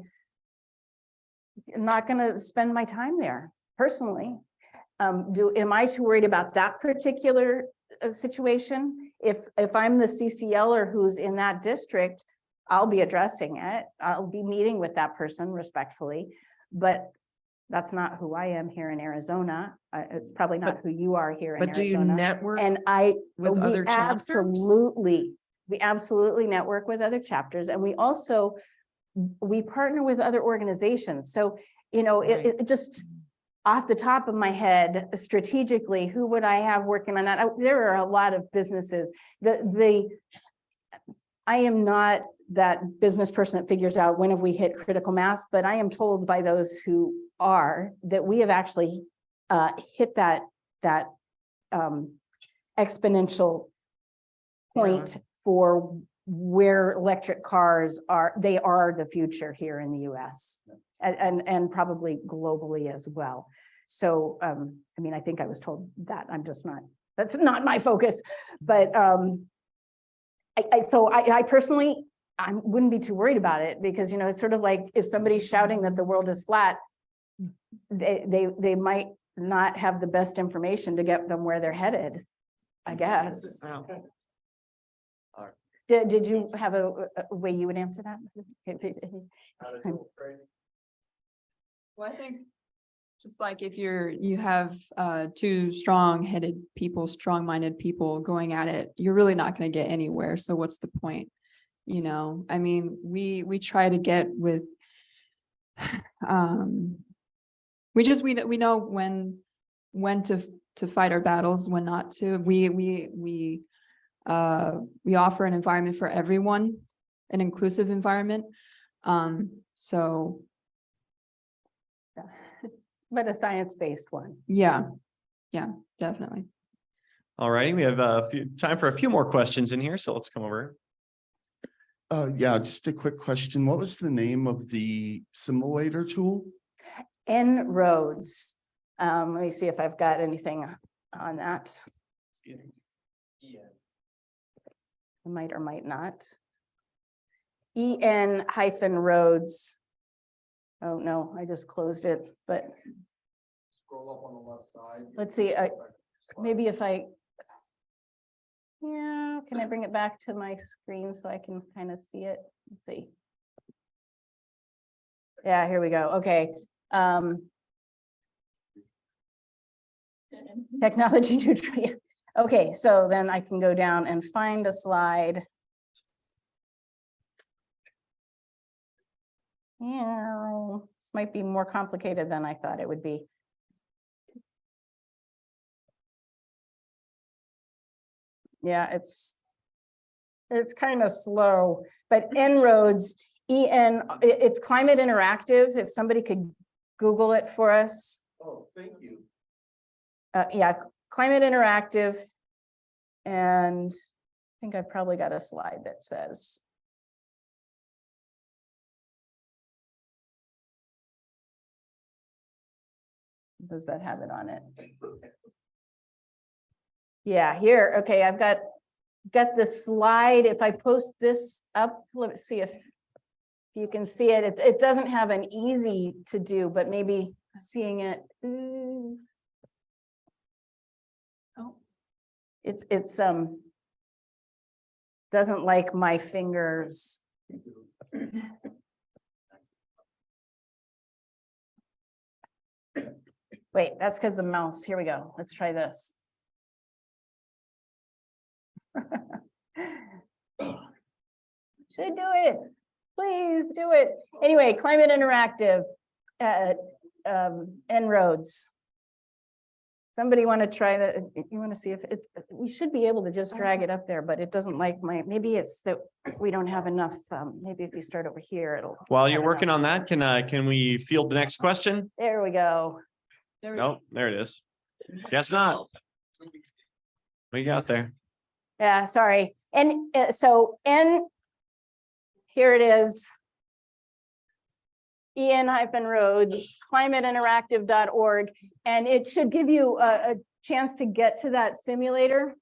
not going to spend my time there personally. Am I too worried about that particular situation? If I'm the CCLer who's in that district, I'll be addressing it. I'll be meeting with that person respectfully, but that's not who I am here in Arizona. It's probably not who you are here in Arizona. But do you network and with other chapters? We absolutely network with other chapters, and we partner with other organizations. So, you know, it just off the top of my head, strategically, who would I have working on that? There are a lot of businesses. I am not that business person that figures out when have we hit critical mass, but I am told by those who are that we have actually hit that exponential point for where electric cars are, they are the future here in the US and probably globally as well. So, I mean, I think I was told that. I'm just not, that's not my focus, but I personally, I wouldn't be too worried about it because, you know, it's sort of like if somebody's shouting that the world is flat, they might not have the best information to get them where they're headed, I guess. Did you have a way you would answer that? Well, I think just like if you have two strong-headed people, strong-minded people going at it, you're really not going to get anywhere. So what's the point? You know, I mean, we try to get with we know when to fight our battles, when not to. We offer an environment for everyone, an inclusive environment. So But a science-based one. yeah, definitely. All righty, we have time for a few more questions in here, so let's come over. Yeah, just a quick question. What was the name of the simulator tool? En-ROADS. Let me see if I've got anything on that. I might or might not. En-ROADS. Oh, no, I just closed it, but Scroll up on the left side. let's see, maybe if I. Yeah, can I bring it back to my screen so I can kind of see it? Let's see. Yeah, here we go. Okay. Technology neutral. Yeah. Okay, so then I can go down and find a slide. Yeah, this might be more complicated than I thought it would be. Yeah, it's kind of slow, but En-ROADS, it's climate interactive. If somebody could Google it for us. Oh, thank you. Yeah, climate interactive. And I think I've probably got a slide that says. Does that have it on it? Yeah, here, okay, I've got the slide. If I post this up, let's see if you can see it. It doesn't have an easy to do, but maybe seeing it. Oh, it's doesn't like my fingers. Wait, that's because the mouse. Here we go. Let's try this. Should do it. Please do it. Anyway, climate interactive En-ROADS. Somebody want to try that? You want to see if it's, we should be able to just drag it up there, but it doesn't like maybe it's that we don't have enough. Maybe if you start over here, it'll. While you're working on that, can we field the next question? There we go. No, there it is. Guess not. We got there. Yeah, sorry. And so here it is. En-ROADS, climateinteractive.org, and it should give you a chance to get to that simulator,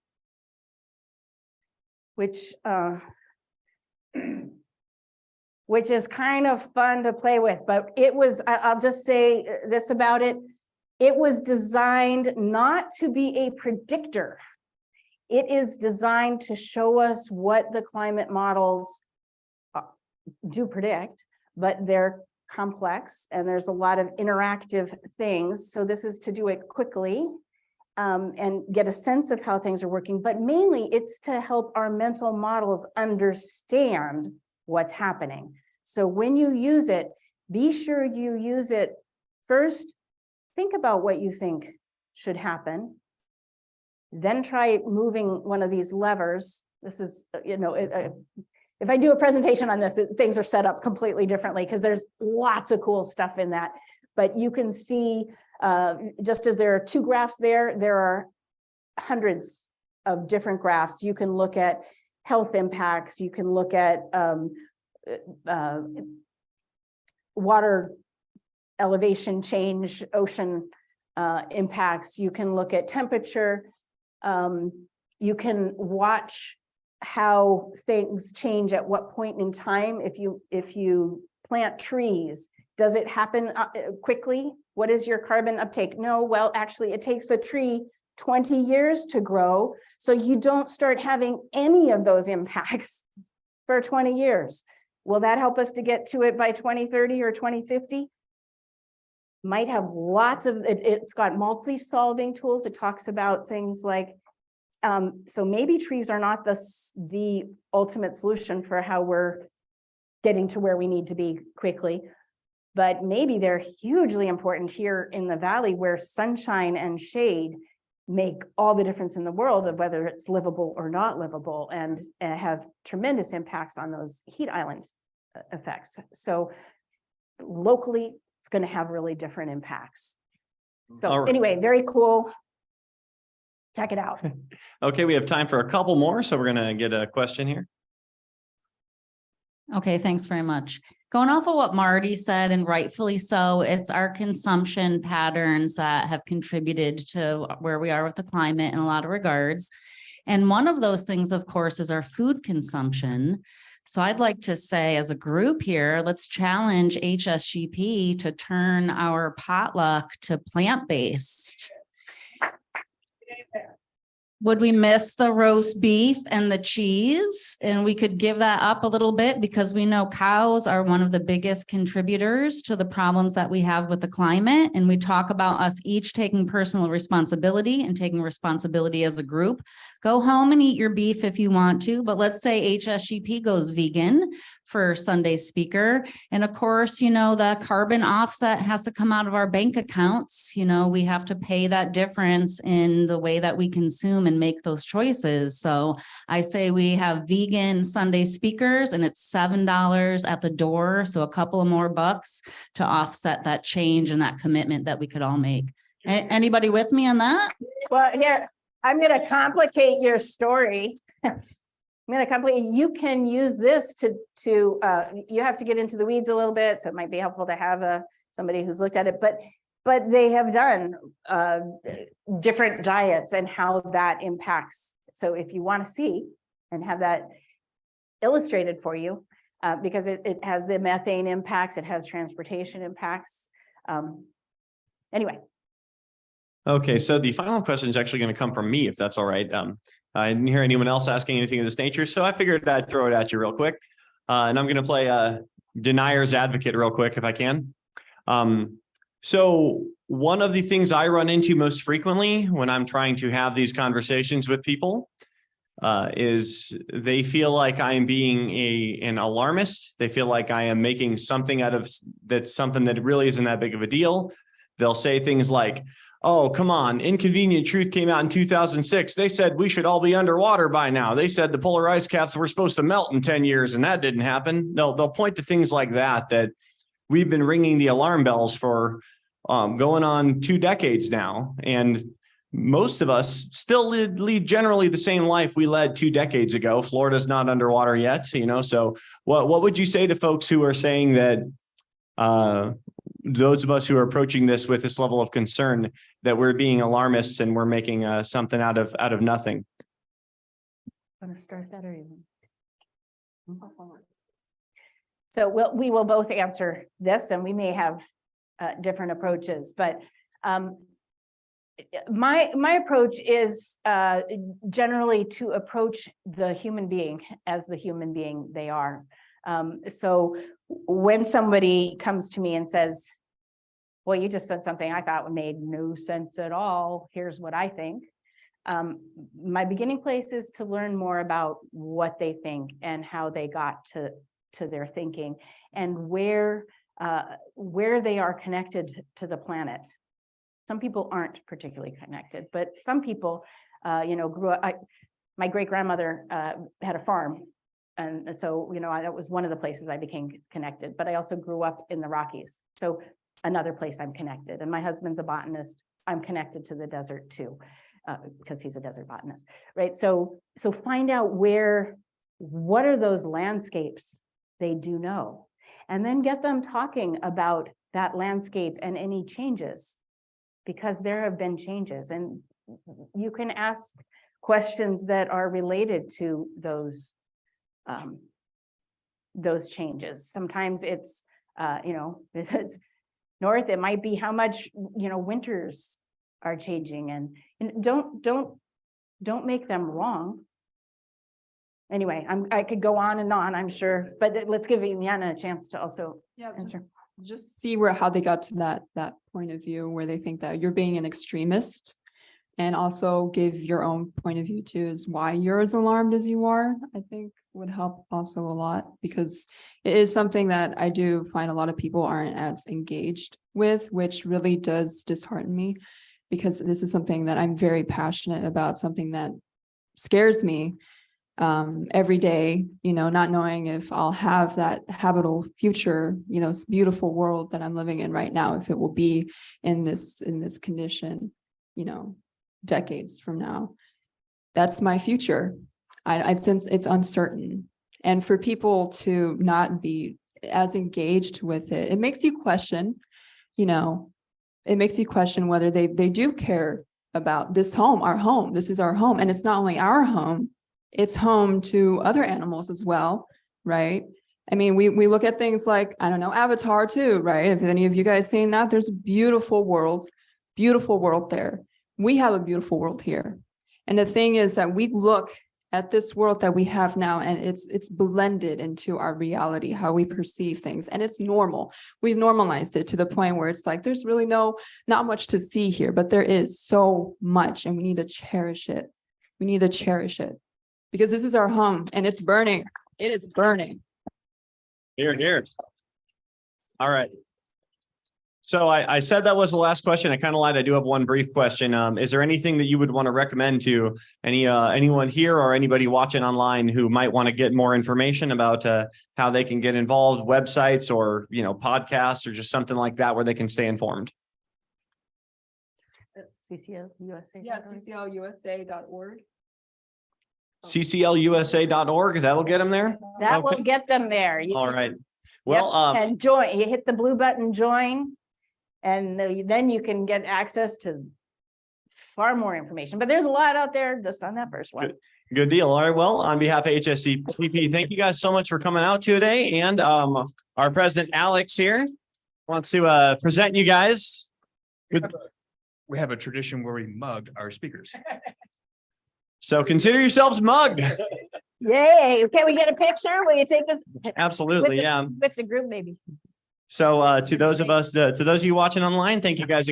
which is kind of fun to play with, but it was, I'll just say this about it. It was designed not to be a predictor. It is designed to show us what the climate models do predict, but they're complex and there's a lot of interactive things. So this is to do it quickly and get a sense of how things are working, but mainly it's to help our mental models understand what's happening. So when you use it, be sure you use it first. Think about what you think should happen. Then try moving one of these levers. This is, you know, if I do a presentation on this, things are set up completely differently because there's lots of cool stuff in that. But you can see, just as there are two graphs there are hundreds of different graphs. You can look at health impacts. You can look at water elevation change, ocean impacts. You can look at temperature. You can watch how things change at what point in time. If you plant trees, does it happen quickly? What is your carbon uptake? No, well, actually, it takes a tree 20 years to grow. So you don't start having any of those impacts for 20 years. Will that help us to get to it by 2030 or 2050? Might have lots of, it's got multi-solving tools. It talks about things like, so maybe trees are not the ultimate solution for how we're getting to where we need to be quickly, but maybe they're hugely important here in the valley where sunshine and shade make all the difference in the world of whether it's livable or not livable, and have tremendous impacts on those heat island effects. So locally, it's going to have really different impacts. So All right. anyway, very cool. Check it out. Okay, we have time for a couple more, so we're gonna get a question here. Okay, thanks very much. Going off of what Marty said, and rightfully so, it's our consumption patterns that have contributed to where we are with the climate in a lot of regards. And one of those things, of course, is our food consumption. So I'd like to say, as a group here, let's challenge HSGP to turn our potluck to plant-based. Would we miss the roast beef and the cheese? And we could give that up a little bit, because we know cows are one of the biggest contributors to the problems that we have with the climate. And we talk about us each taking personal responsibility and taking responsibility as a group. Go home and eat your beef if you want to, but let's say HSGP goes vegan for Sunday speaker. And of course, you know, the carbon offset has to come out of our bank accounts. You know, we have to pay that difference in the way that we consume and make those choices. So I say we have vegan Sunday speakers, and it's $7 at the door. So a couple of more bucks to offset that change and that commitment that we could all make. Anybody with me on that? Well, here, I'm going to complicate your story. You can use this to you have to get into the weeds a little bit, so it might be helpful to have somebody who's looked at it, but they have done different diets and how that impacts. So if you want to see and have that illustrated for you, because it has the methane impacts, it has transportation impacts. Anyway. Okay, so the final question is actually going to come from me, if that's all right. I didn't hear anyone else asking anything of this nature, so I figured I'd throw it at you real quick. And I'm going to play denier's advocate real quick, if I can. So one of the things I run into most frequently when I'm trying to have these conversations with people is they feel like I am being an alarmist. They feel like I am making something out of that's something that really isn't that big of a deal. They'll say things like, oh, come on, Inconvenient Truth came out in 2006. They said we should all be underwater by now. They said the polar ice caps were supposed to melt in 10 years, and that didn't happen. They'll point to things like that we've been ringing the alarm bells for going on 2 decades now. And most of us still lead generally the same life we led 2 decades ago. Florida's not underwater yet, you know. So what would you say to folks who are saying that those of us who are approaching this with this level of concern, that we're being alarmists and we're making something out of nothing? Want to start that or even? So we will both answer this, and we may have different approaches, but my approach is generally to approach the human being as the human being they are. So when somebody comes to me and says, well, you just said something I thought made no sense at all, here's what I think. My beginning place is to learn more about what they think and how they got to their thinking, and where they are connected to the planet. Some people aren't particularly connected, but some people, grew up. My great-grandmother had a farm. And so, that was one of the places I became connected, but I also grew up in the Rockies. So another place I'm connected. And my husband's a botanist. I'm connected to the desert too, because he's a desert botanist, right? So find out where what are those landscapes they do know? And then get them talking about that landscape and any changes, because there have been changes, and you can ask questions that are related to those changes. Sometimes it's, if it's north, it might be how much, winters are changing, and don't make them wrong. Anyway, I could go on and on, I'm sure, but let's give Ileana a chance to also answer. Just see how they got to that point of view where they think that you're being an extremist, and also give your own point of view too, is why you're as alarmed as you are, I think would help also a lot, because it is something that I do find a lot of people aren't as engaged with, which really does dishearten me, because this is something that I'm very passionate about, something that scares me every day, not knowing if I'll have that habitable future, this beautiful world that I'm living in right now, if it will be in this condition, decades from now. That's my future. I've since it's uncertain. And for people to not be as engaged with it, it makes you question, it makes you question whether they do care about this home, our home. This is our home. And it's not only our home, it's home to other animals as well, right? I mean, we look at things like, I don't know, Avatar too, right? If any of you guys seen that, there's a beautiful world there. We have a beautiful world here. And the thing is that we look at this world that we have now, and it's blended into our reality, how we perceive things, and it's normal. We've normalized it to the point where it's like, there's really not much to see here, but there is so much, and we need to cherish it. We need to cherish it, because this is our home, and it's burning. It is burning. Here. All right. So I said that was the last question. I kind of lied. I do have one brief question. Is there anything that you would want to recommend to anyone here or anybody watching online who might want to get more information about how they can get involved, websites or, podcasts or just something like that where they can stay informed? CCLUSA. Yeah, cclusa.org. cclusa.org. That'll get them there. That Okay. will get them there. All right. Well, and join, you hit the blue button, join, and then you can get access to far more information. But there's a lot out there just on that first one. good deal. All right. Well, on behalf of HSCPP, thank you guys so much for coming out today. And our president, Alex, here wants to present you guys. We have a tradition where we mug our speakers. So consider yourselves mugged. Yay. Can we get a picture? Will you take this? Absolutely. Yeah. With the group, maybe. So to those of you watching online, thank you guys again.